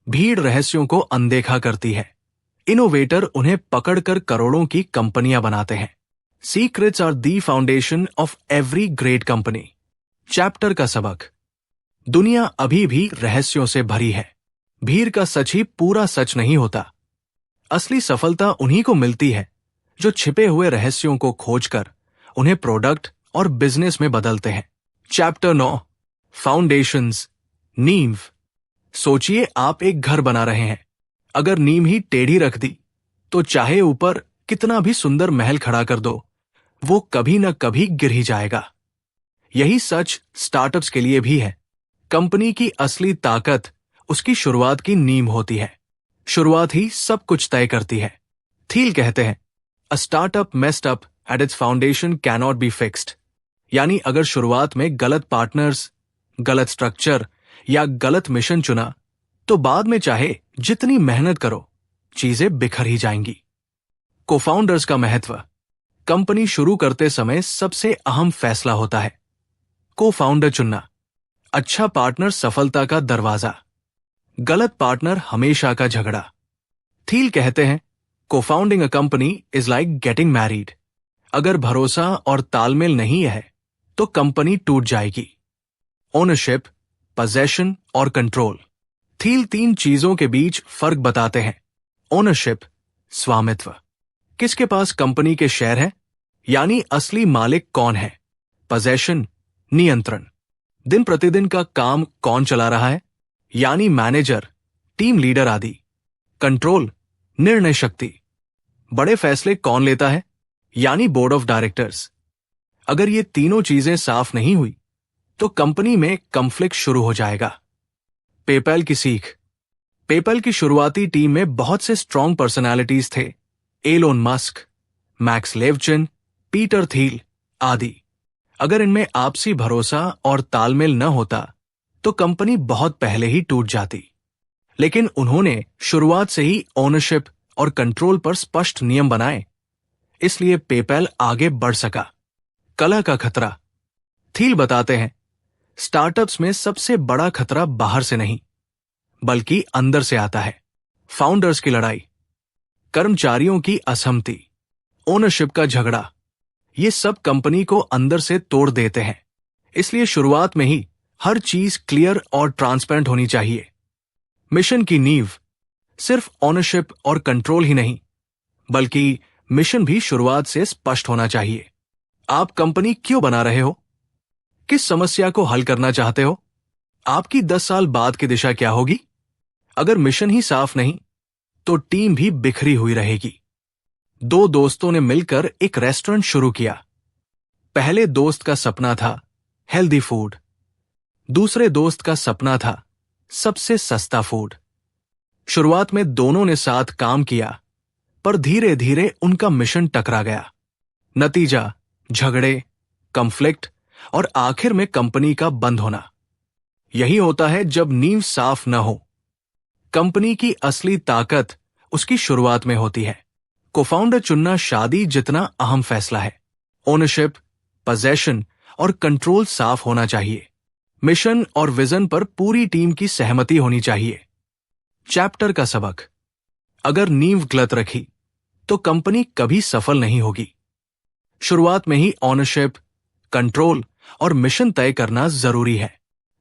भीड़ रहस्यों को अनदेखा करती है। इनोवेटर उन्हें पकड़कर करोड़ों की कंपनियां बनाते हैं। Secrets are the foundation of every great company. Chapter का सबक, दुनिया अभी भी रहस्यों से भरी है। भीड़ का सच ही पूरा सच नहीं होता। असली सफलता उन्हीं को मिलती है जो छिपे हुए रहस्यों को खोजकर उन्हें प्रोडक्ट और बिजनेस में बदलते हैं। चैप्टर 9, फाउंडेशंस, नींव। सोचिए आप एक घर बना रहे हैं। अगर नींव ही टेढ़ी रख दी तो चाहे ऊपर कितना भी सुंदर महल खड़ा कर दो, वो कभी न कभी गिर ही जाएगा। यही सच स्टार्टअप्स के लिए भी है। कंपनी की असली ताकत उसकी शुरुआत की नींव होती है। शुरुआत ही सब कुछ तय करती है। थील कहते हैं, a startup messed up at its foundation can not be fixed. यानी अगर शुरुआत में गलत पार्टनर्स, गलत स्ट्रक्चर या गलत मिशन चुना तो बाद में चाहे जितनी मेहनत करो चीजें बिखर ही जाएंगी। कोफाउंडर्स का महत्व, कंपनी शुरू करते समय सबसे अहम फैसला होता है को-फाउंडर चुनना। अच्छा पार्टनर सफलता का दरवाजा, गलत पार्टनर हमेशा का झगड़ा। थील कहते हैं, co-founding a company is like getting married. अगर भरोसा और तालमेल नहीं है तो कंपनी टूट जाएगी। ओनरशिप, पोजेशन और कंट्रोल। थील 3 चीजों के बीच फर्क बताते हैं। ओनरशिप, स्वामित्व, किसके पास कंपनी के शेयर हैं, यानी असली मालिक कौन है। पोजेशन, नियंत्रण, दिन प्रतिदिन का काम कौन चला रहा है, यानी मैनेजर, टीम लीडर आदि। कंट्रोल, निर्णय शक्ति, बड़े फैसले कौन लेता है, यानी बोर्ड ऑफ डायरेक्टर्स। अगर ये तीनों चीजें साफ नहीं हुई तो कंपनी में कॉन्फ्लिक्ट शुरू हो जाएगा। पेपैल की सीख। पेपैल की शुरुआती टीम में बहुत से स्ट्रॉन्ग पर्सनालिटीज थे। Elon Musk, Max Levchin, Peter Thiel आदि। अगर इनमें आपसी भरोसा और तालमेल न होता तो कंपनी बहुत पहले ही टूट जाती। लेकिन उन्होंने शुरुआत से ही ओनरशिप और कंट्रोल पर स्पष्ट नियम बनाए, इसलिए पेपैल आगे बढ़ सका। कला का खतरा। थील बताते हैं, स्टार्टअप्स में सबसे बड़ा खतरा बाहर से नहीं बल्कि अंदर से आता है। फाउंडर्स की लड़ाई, कर्मचारियों की असहमति, ओनरशिप का झगड़ा, ये सब कंपनी को अंदर से तोड़ देते हैं। इसलिए शुरुआत में ही हर चीज क्लियर और ट्रांसपेरेंट होनी चाहिए। मिशन की नींव सिर्फ ओनरशिप और कंट्रोल ही नहीं बल्कि मिशन भी शुरुआत से स्पष्ट होना चाहिए। आप कंपनी क्यों बना रहे हो? किस समस्या को हल करना चाहते हो? आपकी 10 साल बाद की दिशा क्या होगी? अगर मिशन ही साफ नहीं तो टीम भी बिखरी हुई रहेगी। 2 दोस्तों ने मिलकर एक रेस्टोरेंट शुरू किया। पहले दोस्त का सपना था हेल्दी फूड, दूसरे दोस्त का सपना था सबसे सस्ता फूड। शुरुआत में दोनों ने साथ काम किया, पर धीरे धीरे उनका मिशन टकरा गया। नतीजा झगड़े, कॉन्फ्लिक्ट और आखिर में कंपनी का बंद होना। यही होता है जब नींव साफ न हो। कंपनी की असली ताकत उसकी शुरुआत में होती है। कोफाउंडर चुनना शादी जितना अहम फैसला है। ओनरशिप, पोजेशन और कंट्रोल साफ होना चाहिए। मिशन और विजन पर पूरी टीम की सहमति होनी चाहिए। चैप्टर का सबक। अगर नींव गलत रखी तो कंपनी कभी सफल नहीं होगी। शुरुआत में ही ओनरशिप, कंट्रोल और मिशन तय करना जरूरी है।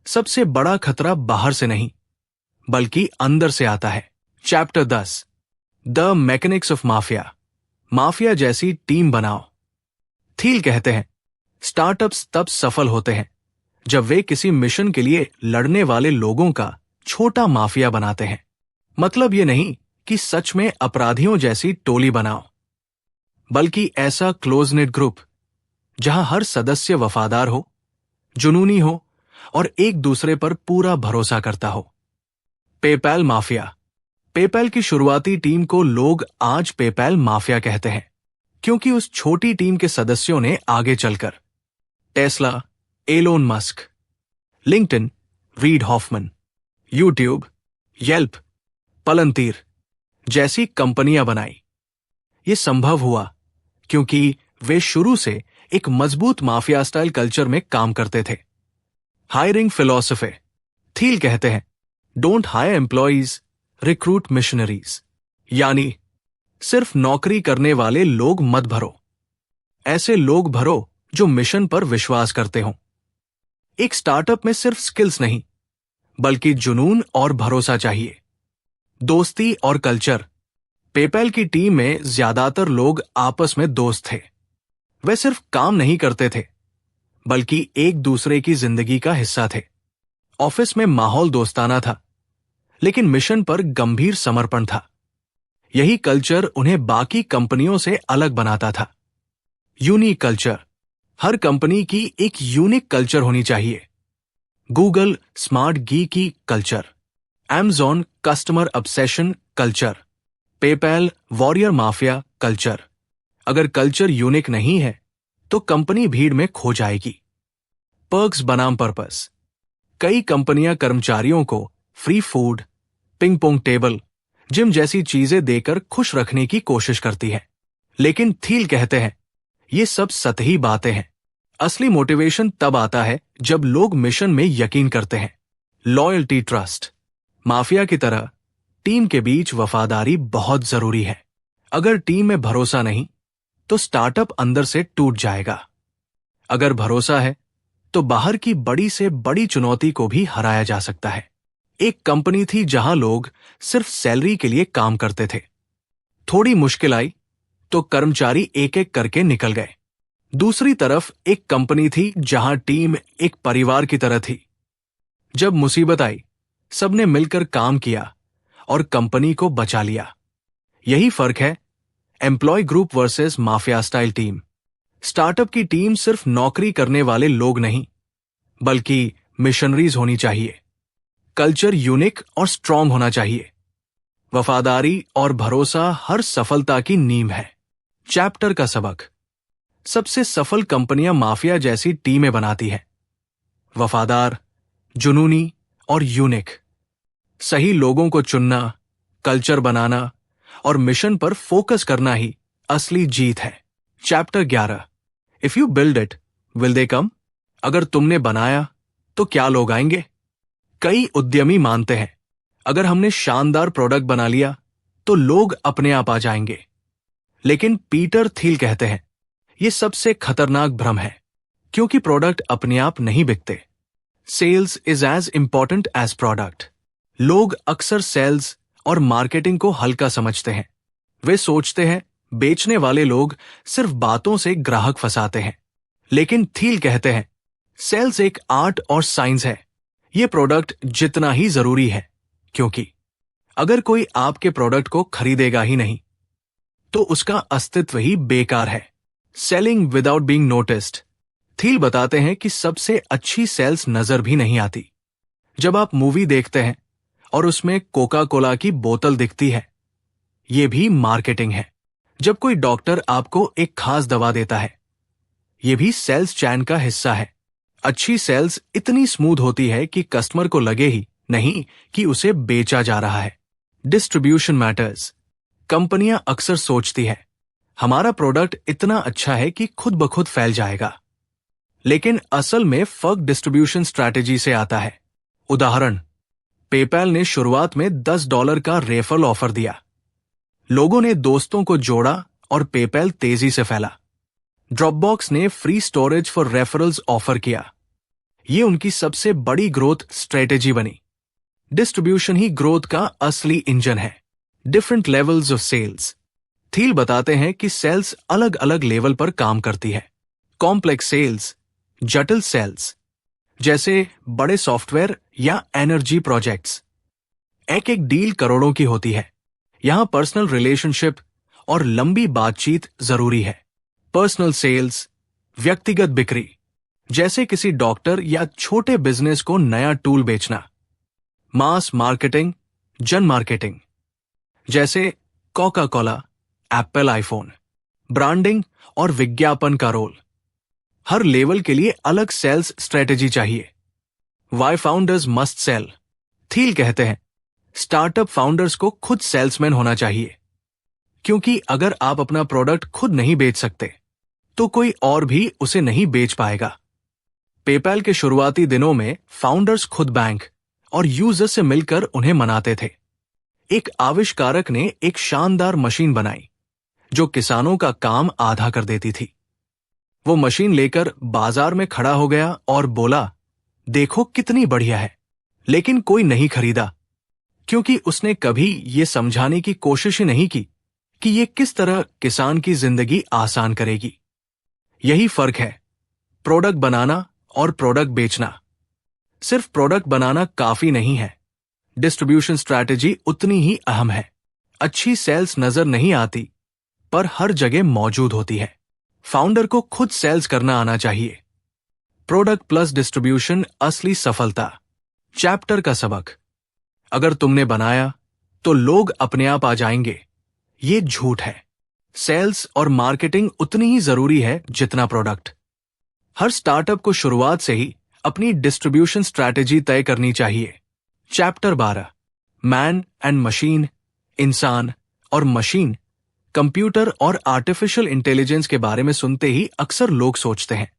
सबसे बड़ा खतरा बाहर से नहीं बल्कि अंदर से आता है। Chapter 10, the mechanics of mafia. Mafia जैसी टीम बनाओ। थील कहते हैं, स्टार्टअप्स तब सफल होते हैं जब वे किसी मिशन के लिए लड़ने वाले लोगों का छोटा माफिया बनाते हैं। मतलब ये नहीं कि सच में अपराधियों जैसी टोली बनाओ, बल्कि ऐसा क्लोज नेट ग्रुप जहां हर सदस्य वफादार हो, जुनूनी हो और एक दूसरे पर पूरा भरोसा करता हो। PayPal mafia. पेपैल की शुरुआती टीम को लोग आज पेपैल माफिया कहते हैं, क्योंकि उस छोटी टीम के सदस्यों ने आगे चलकर Tesla, Elon Musk, LinkedIn, Reid Hoffman, YouTube, Yelp, Palantir जैसी कंपनियां बनाई। ये संभव हुआ क्योंकि वे शुरू से एक मजबूत माफिया स्टाइल कल्चर में काम करते थे। Hiring philosophy. थील कहते हैं, don't hire employees, recruit missionaries. यानी सिर्फ नौकरी करने वाले लोग मत भरो, ऐसे लोग भरो जो मिशन पर विश्वास करते हों। एक स्टार्टअप में सिर्फ स्किल्स नहीं बल्कि जुनून और भरोसा चाहिए। दोस्ती और कल्चर। पेपैल की टीम में ज्यादातर लोग आपस में दोस्त थे। वे सिर्फ काम नहीं करते थे बल्कि एक दूसरे की जिंदगी का हिस्सा थे। ऑफिस में माहौल दोस्ताना था, लेकिन मिशन पर गंभीर समर्पण था। यही कल्चर उन्हें बाकी कंपनियों से अलग बनाता था। Unique culture. हर कंपनी की एक यूनिक कल्चर होनी चाहिए। Google smart geeky culture, Amazon customer obsession culture, PayPal warrior mafia culture. अगर कल्चर यूनिक नहीं है तो कंपनी भीड़ में खो जाएगी। पर्क्स बनाम पर्पस। कई कंपनियां कर्मचारियों को free food, ping pong table, gym जैसी चीजें देकर खुश रखने की कोशिश करती है, लेकिन थील कहते हैं ये सब सतही बातें हैं। असली मोटिवेशन तब आता है जब लोग मिशन में यकीन करते हैं। Loyalty, trust. माफिया की तरह टीम के बीच वफादारी बहुत जरूरी है। अगर टीम में भरोसा नहीं तो स्टार्टअप अंदर से टूट जाएगा। अगर भरोसा है तो बाहर की बड़ी से बड़ी चुनौती को भी हराया जा सकता है। एक कंपनी थी जहां लोग सिर्फ सैलरी के लिए काम करते थे। थोड़ी मुश्किल आई तो कर्मचारी एक एक करके निकल गए। दूसरी तरफ एक कंपनी थी जहां टीम एक परिवार की तरह थी। जब मुसीबत आई सबने मिलकर काम किया और कंपनी को बचा लिया। यही फर्क है employ group versus mafia style team. Startup की टीम सिर्फ नौकरी करने वाले लोग नहीं बल्कि मिशनरीज होनी चाहिए। कल्चर यूनिक और स्ट्रांग होना चाहिए। वफादारी और भरोसा हर सफलता की नींव है। चैप्टर का सबक। सबसे सफल कंपनियां माफिया जैसी टीमें बनाती हैं। वफादार, जुनूनी और यूनिक। सही लोगों को चुनना, कल्चर बनाना और मिशन पर फोकस करना ही असली जीत है। Chapter 11। If you build it, will they come? अगर तुमने बनाया तो क्या लोग आएंगे? कई उद्यमी मानते हैं अगर हमने शानदार प्रोडक्ट बना लिया तो लोग अपने आप आ जाएंगे। लेकिन पीटर थील कहते हैं यह सबसे खतरनाक भ्रम है, क्योंकि प्रोडक्ट अपने आप नहीं बिकते। Sales is as important as product. लोग अक्सर सेल्स और मार्केटिंग को हल्का समझते हैं। वे सोचते हैं बेचने वाले लोग सिर्फ बातों से ग्राहक फंसाते हैं। लेकिन थील कहते हैं सेल्स एक आर्ट और साइंस है। यह प्रोडक्ट जितना ही जरूरी है, क्योंकि अगर कोई आपके प्रोडक्ट को खरीदेगा ही नहीं तो उसका अस्तित्व ही बेकार है। Selling without being noticed. Thiel बताते हैं कि सबसे अच्छी सेल्स नजर भी नहीं आती। जब आप मूवी देखते हैं और उसमें कोका कोला की बोतल दिखती है, यह भी मार्केटिंग है। जब कोई डॉक्टर आपको एक खास दवा देता है, यह भी सेल्स चैन का हिस्सा है। अच्छी सेल्स इतनी स्मूथ होती है कि कस्टमर को लगे ही नहीं कि उसे बेचा जा रहा है। Distribution matters. कंपनियां अक्सर सोचती है हमारा प्रोडक्ट इतना अच्छा है कि खुद ब खुद फैल जाएगा, लेकिन असल में फर्क डिस्ट्रीब्यूशन स्ट्रैटेजी से आता है। उदाहरण, पेपैल ने शुरुआत में $10 का रेफरल ऑफर दिया। लोगों ने दोस्तों को जोड़ा और पेपैल तेजी से फैला। ड्रॉपबॉक्स ने free storage for referrals offer किया। यह उनकी सबसे बड़ी ग्रोथ स्ट्रेटेजी बनी। डिस्ट्रीब्यूशन ही ग्रोथ का असली इंजन है। Different levels of sales. Thiel बताते हैं कि सेल्स अलग अलग लेवल पर काम करती है। कॉम्प्लेक्स सेल्स, जटिल सेल्स, जैसे बड़े सॉफ्टवेयर या एनर्जी प्रोजेक्ट्स। एक एक डील करोड़ों की होती है। यहां पर्सनल रिलेशनशिप और लंबी बातचीत जरूरी है। पर्सनल सेल्स, व्यक्तिगत बिक्री, जैसे किसी डॉक्टर या छोटे बिजनेस को नया टूल बेचना। मास मार्केटिंग, जन मार्केटिंग, जैसे Coca Cola, Apple iPhone. Branding और विज्ञापन का रोल। हर लेवल के लिए अलग सेल्स स्ट्रेटेजी चाहिए। Why founders must sell. Thiel कहते हैं स्टार्टअप फाउंडर्स को खुद सेल्समैन होना चाहिए, क्योंकि अगर आप अपना प्रोडक्ट खुद नहीं बेच सकते तो कोई और भी उसे नहीं बेच पाएगा। पेपैल के शुरुआती दिनों में फाउंडर्स खुद बैंक और यूजर से मिलकर उन्हें मनाते थे। एक आविष्कारक ने एक शानदार मशीन बनाई जो किसानों का काम आधा कर देती थी। वो मशीन लेकर बाजार में खड़ा हो गया और बोला, देखो कितनी बढ़िया है। लेकिन कोई नहीं खरीदा, क्योंकि उसने कभी ये समझाने की कोशिश ही नहीं की कि ये किस तरह किसान की जिंदगी आसान करेगी। यही फर्क है प्रोडक्ट बनाना और प्रोडक्ट बेचना। सिर्फ प्रोडक्ट बनाना काफी नहीं है, डिस्ट्रीब्यूशन स्ट्रैटेजी उतनी ही अहम है। अच्छी सेल्स नजर नहीं आती, पर हर जगह मौजूद होती है। फाउंडर को खुद सेल्स करना आना चाहिए। प्रोडक्ट प्लस डिस्ट्रीब्यूशन असली सफलता। चैप्टर का सबक। अगर तुमने बनाया तो लोग अपने आप आ जाएंगे, ये झूठ है। सेल्स और मार्केटिंग उतनी ही जरूरी है जितना प्रोडक्ट। हर स्टार्टअप को शुरुआत से ही अपनी डिस्ट्रीब्यूशन स्ट्रैटेजी तय करनी चाहिए। चैप्टर 12। Man and machine. इंसान और मशीन। कंप्यूटर और आर्टिफिशियल इंटेलिजेंस के बारे में सुनते ही अक्सर लोग सोचते हैं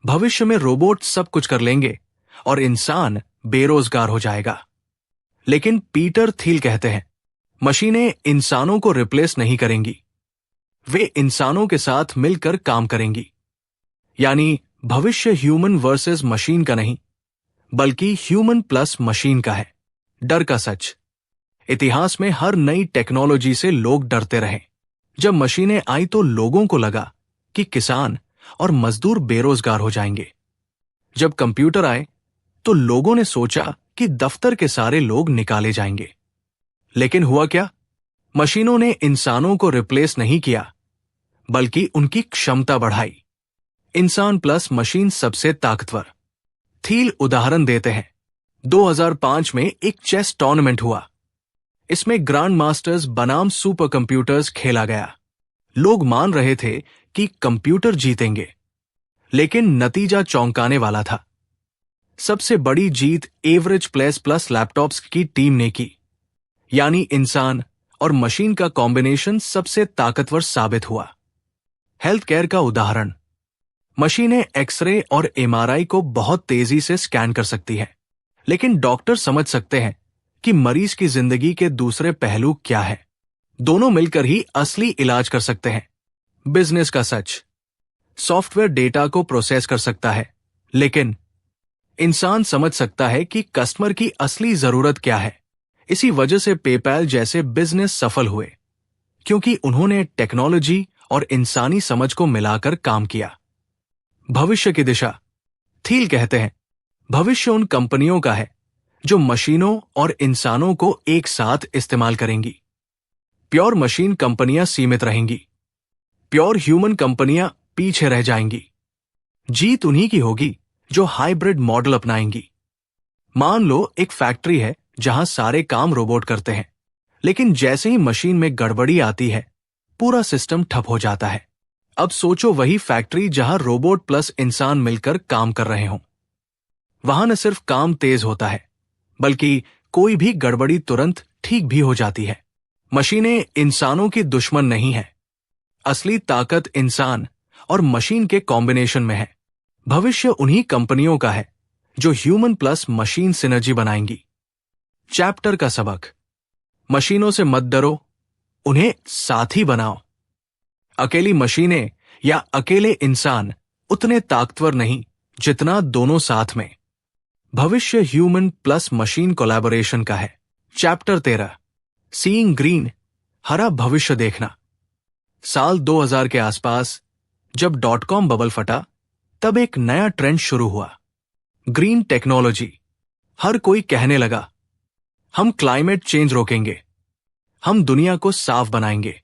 भविष्य में रोबोट सब कुछ कर लेंगे और इंसान बेरोजगार हो जाएगा। लेकिन पीटर थील कहते हैं मशीनें इंसानों को रिप्लेस नहीं करेंगी, वे इंसानों के साथ मिलकर काम करेंगी। यानी भविष्य ह्यूमन वर्सेस मशीन का नहीं, बल्कि ह्यूमन प्लस मशीन का है। डर का सच। इतिहास में हर नई टेक्नोलॉजी से लोग डरते रहे। जब मशीनें आई तो लोगों को लगा कि किसान और मजदूर बेरोजगार हो जाएंगे। जब कंप्यूटर आए तो लोगों ने सोचा कि दफ्तर के सारे लोग निकाले जाएंगे। लेकिन हुआ क्या? मशीनों ने इंसानों को रिप्लेस नहीं किया, बल्कि उनकी क्षमता बढ़ाई। इंसान प्लस मशीन सबसे ताकतवर। थील उदाहरण देते हैं 2005 में एक चेस टूर्नामेंट हुआ। इसमें ग्रैंड मास्टर्स बनाम सुपर कंप्यूटर्स खेला गया। लोग मान रहे थे कि कंप्यूटर जीतेंगे, लेकिन नतीजा चौंकाने वाला था। सबसे बड़ी जीत एवरेज प्लेस प्लस लैपटॉप्स की टीम ने की, यानी इंसान और मशीन का कॉम्बिनेशन सबसे ताकतवर साबित हुआ। हेल्थ केयर का उदाहरण, मशीनें एक्सरे और एमआरआई को बहुत तेजी से स्कैन कर सकती हैं, लेकिन डॉक्टर समझ सकते हैं कि मरीज की जिंदगी के दूसरे पहलू क्या है। दोनों मिलकर ही असली इलाज कर सकते हैं। बिजनेस का सच, सॉफ्टवेयर डेटा को प्रोसेस कर सकता है, लेकिन इंसान समझ सकता है कि कस्टमर की असली जरूरत क्या है। इसी वजह से पेपैल जैसे बिजनेस सफल हुए, क्योंकि उन्होंने टेक्नोलॉजी और इंसानी समझ को मिलाकर काम किया। भविष्य की दिशा, थील कहते हैं, भविष्य उन कंपनियों का है जो मशीनों और इंसानों को एक साथ इस्तेमाल करेंगी। प्योर मशीन कंपनियां सीमित रहेंगी, प्योर ह्यूमन कंपनियां पीछे रह जाएंगी। जीत उन्हीं की होगी जो हाइब्रिड मॉडल अपनाएंगी। मान लो एक फैक्ट्री है जहां सारे काम रोबोट करते हैं, लेकिन जैसे ही मशीन में गड़बड़ी आती है, पूरा सिस्टम ठप हो जाता है। अब सोचो वही फैक्ट्री जहां रोबोट प्लस इंसान मिलकर काम कर रहे हों। वहां न सिर्फ काम तेज होता है, बल्कि कोई भी गड़बड़ी तुरंत ठीक भी हो जाती है। मशीनें इंसानों की दुश्मन नहीं है। असली ताकत इंसान और मशीन के कॉम्बिनेशन में है। भविष्य उन्हीं कंपनियों का है जो ह्यूमन प्लस मशीन सिनर्जी बनाएंगी। चैप्टर का सबक, मशीनों से मत डरो, उन्हें साथी बनाओ। अकेली मशीनें या अकेले इंसान उतने ताकतवर नहीं जितना दोनों साथ में। भविष्य ह्यूमन प्लस मशीन कोलैबोरेशन का है। चैप्टर 13, सीइंग ग्रीन, हरा भविष्य देखना। साल 2000 के आसपास जब .com बबल फटा, तब एक नया ट्रेंड शुरू हुआ, ग्रीन टेक्नोलॉजी। हर कोई कहने लगा, हम क्लाइमेट चेंज रोकेंगे, हम दुनिया को साफ बनाएंगे,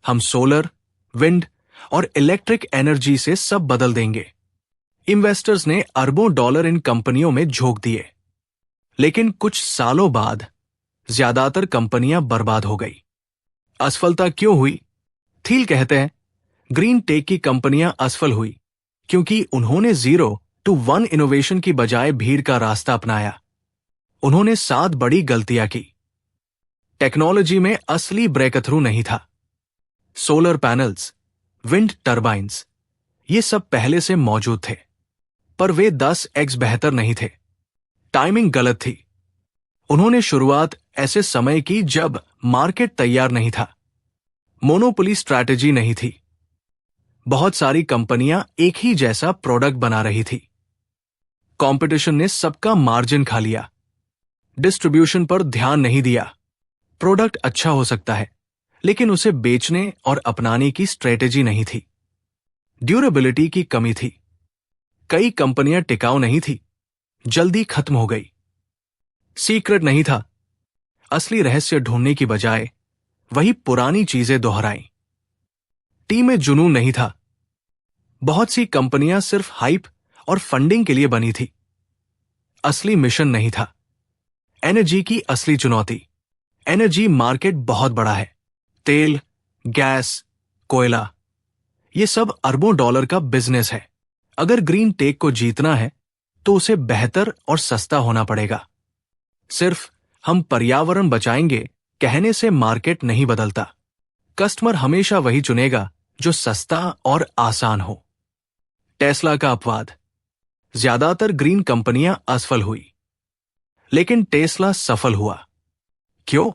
हम सोलर, विंड और इलेक्ट्रिक एनर्जी से सब बदल देंगे। इन्वेस्टर्स ने अरबों डॉलर इन कंपनियों में झोंक दिए, लेकिन कुछ सालों बाद ज्यादातर कंपनियां बर्बाद हो गई। असफलता क्यों हुई? थील कहते हैं, ग्रीन टेक की कंपनियां असफल हुई क्योंकि उन्होंने 0 to 1 इनोवेशन की बजाय भीड़ का रास्ता अपनाया। उन्होंने 7 बड़ी गलतियां की। टेक्नोलॉजी में असली ब्रेकथ्रू नहीं था। सोलर पैनल्स, विंड टर्बाइन्स, ये सब पहले से मौजूद थे, पर वे 10x बेहतर नहीं थे। टाइमिंग गलत थी। उन्होंने शुरुआत ऐसे समय की जब मार्केट तैयार नहीं था। मोनोपोली स्ट्रैटेजी नहीं थी। बहुत सारी कंपनियां एक ही जैसा प्रोडक्ट बना रही थी। कंपटीशन ने सबका मार्जिन खा लिया। डिस्ट्रीब्यूशन पर ध्यान नहीं दिया। प्रोडक्ट अच्छा हो सकता है, लेकिन उसे बेचने और अपनाने की स्ट्रेटेजी नहीं थी। ड्यूरेबिलिटी की कमी थी। कई कंपनियां टिकाऊ नहीं थी, जल्दी खत्म हो गई। सीक्रेट नहीं था। असली रहस्य ढूंढने की बजाय वही पुरानी चीजें दोहराई। टीम में जुनून नहीं था। बहुत सी कंपनियां सिर्फ हाइप और फंडिंग के लिए बनी थी। असली मिशन नहीं था। एनर्जी की असली चुनौती, एनर्जी मार्केट बहुत बड़ा है। तेल, गैस, कोयला, ये सब अरबों डॉलर का बिजनेस है। अगर ग्रीन टेक को जीतना है तो उसे बेहतर और सस्ता होना पड़ेगा। सिर्फ हम पर्यावरण बचाएंगे कहने से मार्केट नहीं बदलता। कस्टमर हमेशा वही चुनेगा जो सस्ता और आसान हो। टेस्ला का अपवाद, ज्यादातर ग्रीन कंपनियां असफल हुई, लेकिन टेस्ला सफल हुआ। क्यों?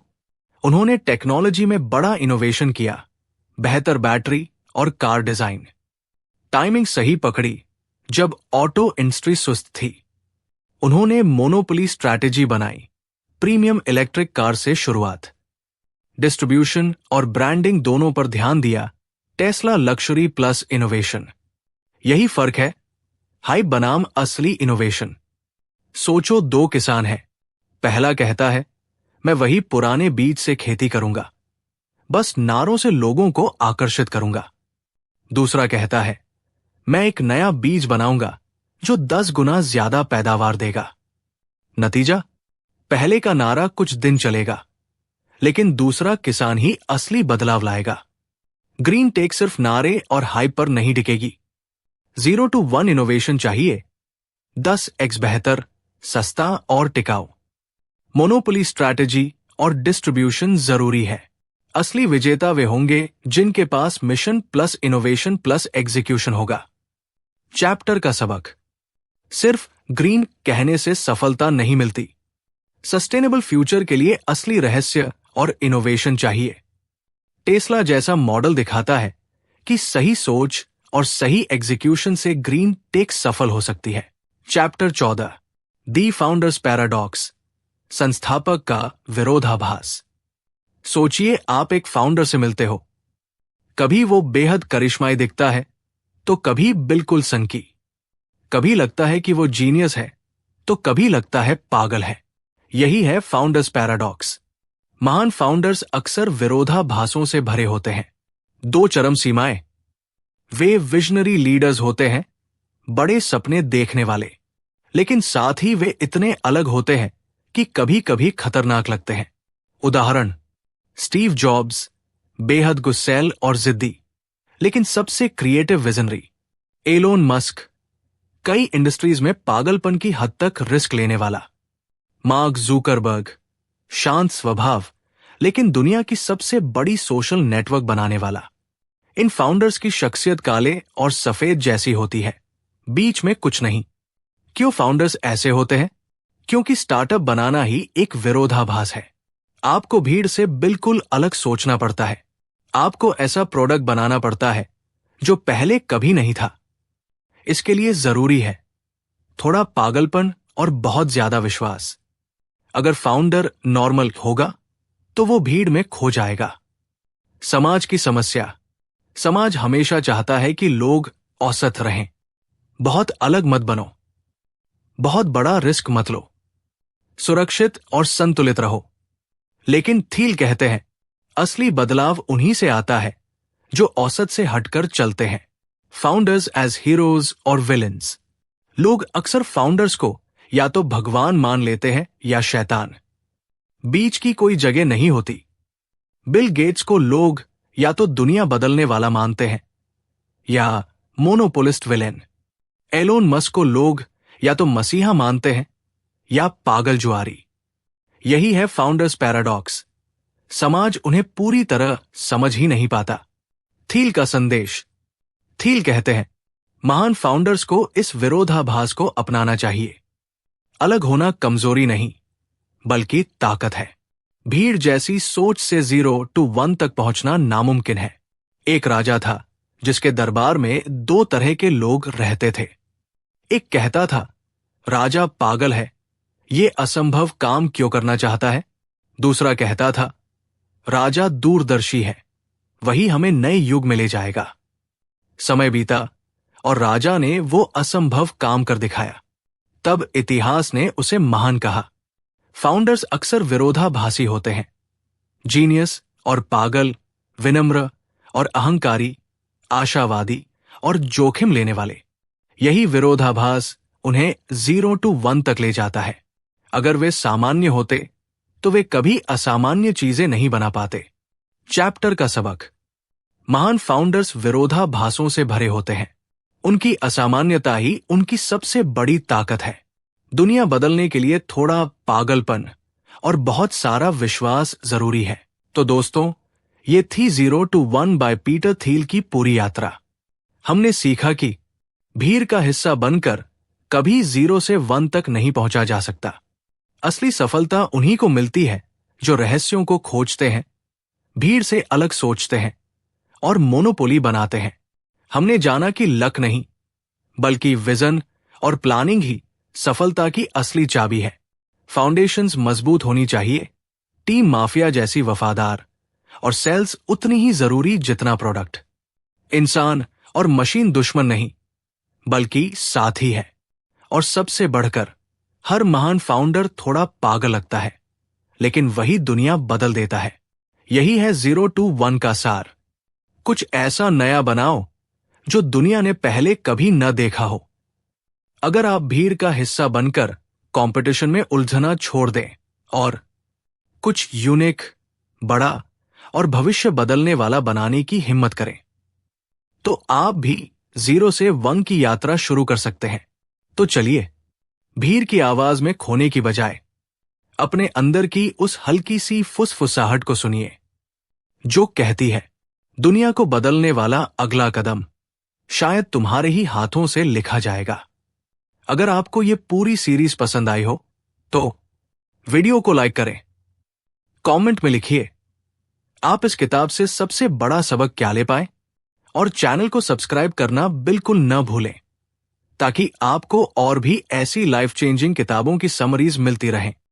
उन्होंने टेक्नोलॉजी में बड़ा इनोवेशन किया, बेहतर बैटरी और कार डिजाइन। टाइमिंग सही पकड़ी जब ऑटो इंडस्ट्री सुस्त थी। उन्होंने मोनोपोली स्ट्रैटेजी बनाई, प्रीमियम इलेक्ट्रिक कार से शुरुआत। डिस्ट्रीब्यूशन और ब्रांडिंग दोनों पर ध्यान दिया। Tesla luxury plus innovation. यही फर्क है, हाइप बनाम असली इनोवेशन। सोचो, 2 किसान हैं। पहला कहता है, मैं वही पुराने बीज से खेती करूंगा, बस नारों से लोगों को आकर्षित करूंगा। दूसरा कहता है, मैं एक नया बीज बनाऊंगा जो 10 गुना ज्यादा पैदावार देगा। नतीजा, पहले का नारा कुछ दिन चलेगा, लेकिन दूसरा किसान ही असली बदलाव लाएगा। ग्रीन टेक सिर्फ नारे और हाइप पर नहीं टिकेगी। 0 to 1 इनोवेशन चाहिए, 10x बेहतर, सस्ता और टिकाऊ। मोनोपोली स्ट्रैटेजी और डिस्ट्रीब्यूशन जरूरी है। असली विजेता वे होंगे जिनके पास mission plus innovation plus execution होगा। चैप्टर का सबक। सिर्फ ग्रीन कहने से सफलता नहीं मिलती। सस्टेनेबल फ्यूचर के लिए असली रहस्य और इनोवेशन चाहिए। टेस्ला जैसा मॉडल दिखाता है कि सही सोच और सही एग्जीक्यूशन से ग्रीन टेक सफल हो सकती है। चैप्टर 14, दी फाउंडर्स पैराडॉक्स, संस्थापक का विरोधाभास। सोचिए, आप एक फाउंडर से मिलते हो। कभी वो बेहद करिश्माई दिखता है तो कभी बिल्कुल सनकी। कभी लगता है कि वो जीनियस है तो कभी लगता है पागल है। यही है फाउंडर्स पैराडॉक्स। महान फाउंडर्स अक्सर विरोधाभासों से भरे होते हैं। दो चरम सीमाएं। वे विजनरी लीडर्स होते हैं, बड़े सपने देखने वाले, लेकिन साथ ही वे इतने अलग होते हैं कि कभी कभी खतरनाक लगते हैं। उदाहरण, स्टीव जॉब्स, बेहद गुस्सैल और जिद्दी, लेकिन सबसे क्रिएटिव विजनरी। एलोन मस्क, कई इंडस्ट्रीज में पागलपन की हद तक रिस्क लेने वाला। मार्क जुकरबर्ग, शांत स्वभाव लेकिन दुनिया की सबसे बड़ी सोशल नेटवर्क बनाने वाला। इन फाउंडर्स की शख्सियत काले और सफेद जैसी होती है, बीच में कुछ नहीं। क्यों फाउंडर्स ऐसे होते हैं? क्योंकि स्टार्टअप बनाना ही एक विरोधाभास है। आपको भीड़ से बिल्कुल अलग सोचना पड़ता है। आपको ऐसा प्रोडक्ट बनाना पड़ता है जो पहले कभी नहीं था। इसके लिए जरूरी है थोड़ा पागलपन और बहुत ज्यादा विश्वास। अगर फाउंडर नॉर्मल होगा तो वो भीड़ में खो जाएगा। समाज की समस्या। समाज हमेशा चाहता है कि लोग औसत रहें। बहुत अलग मत बनो, बहुत बड़ा रिस्क मत लो, सुरक्षित और संतुलित रहो। लेकिन थील कहते हैं, असली बदलाव उन्हीं से आता है जो औसत से हटकर चलते हैं। फाउंडर्स एज हीरोज और विलेंस। लोग अक्सर फाउंडर्स को या तो भगवान मान लेते हैं या शैतान। बीच की कोई जगह नहीं होती। बिल गेट्स को लोग या तो दुनिया बदलने वाला मानते हैं या मोनोपोलिस्ट विलेन। एलोन मस्क को लोग या तो मसीहा मानते हैं या पागल जुआरी। यही है फाउंडर्स पैराडॉक्स। समाज उन्हें पूरी तरह समझ ही नहीं पाता। थील का संदेश। थील कहते हैं, महान फाउंडर्स को इस विरोधाभास को अपनाना चाहिए। अलग होना कमजोरी नहीं, बल्कि ताकत है। भीड़ जैसी सोच से 0 to 1 तक पहुंचना नामुमकिन है। एक राजा था जिसके दरबार में 2 तरह के लोग रहते थे। एक कहता था, राजा पागल है, ये असंभव काम क्यों करना चाहता है। दूसरा कहता था, राजा दूरदर्शी है, वही हमें नए युग में ले जाएगा। समय बीता और राजा ने वो असंभव काम कर दिखाया। तब इतिहास ने उसे महान कहा। फाउंडर्स अक्सर विरोधाभासी होते हैं। जीनियस और पागल, विनम्र और अहंकारी, आशावादी और जोखिम लेने वाले। यही विरोधाभास उन्हें 0 to 1 तक ले जाता है। अगर वे सामान्य होते तो वे कभी असामान्य चीजें नहीं बना पाते। चैप्टर का सबक। महान फाउंडर्स विरोधाभासों से भरे होते हैं। उनकी असामान्यता ही उनकी सबसे बड़ी ताकत है। दुनिया बदलने के लिए थोड़ा पागलपन और बहुत सारा विश्वास जरूरी है। तो दोस्तों, ये थी 0 to 1 बाय पीटर थील की पूरी यात्रा। हमने सीखा कि भीड़ का हिस्सा बनकर कभी 0 से 1 तक नहीं पहुंचा जा सकता। असली सफलता उन्हीं को मिलती है जो रहस्यों को खोजते हैं, भीड़ से अलग सोचते हैं और मोनोपोली बनाते हैं। हमने जाना कि लक नहीं, बल्कि विजन और प्लानिंग ही सफलता की असली चाबी है। फाउंडेशंस मजबूत होनी चाहिए, टीम माफिया जैसी वफादार और सेल्स उतनी ही जरूरी जितना प्रोडक्ट। इंसान और मशीन दुश्मन नहीं, बल्कि साथी है। और सबसे बढ़कर, हर महान फाउंडर थोड़ा पागल लगता है, लेकिन वही दुनिया बदल देता है। यही है 0 to 1 का सार। कुछ ऐसा नया बनाओ जो दुनिया ने पहले कभी न देखा हो। अगर आप भीड़ का हिस्सा बनकर कंपटीशन में उलझना छोड़ दें और कुछ यूनिक, बड़ा और भविष्य बदलने वाला बनाने की हिम्मत करें, तो आप भी 0 से 1 की यात्रा शुरू कर सकते हैं। तो चलिए भीड़ की आवाज में खोने की बजाय अपने अंदर की उस हल्की सी फुसफुसाहट को सुनिए जो कहती है, दुनिया को बदलने वाला अगला कदम शायद तुम्हारे ही हाथों से लिखा जाएगा। अगर आपको ये पूरी सीरीज पसंद आई हो तो वीडियो को लाइक करें, कमेंट में लिखिए आप इस किताब से सबसे बड़ा सबक क्या ले पाए, और चैनल को सब्सक्राइब करना बिल्कुल न भूलें ताकि आपको और भी ऐसी लाइफ चेंजिंग किताबों की समरीज मिलती रहें।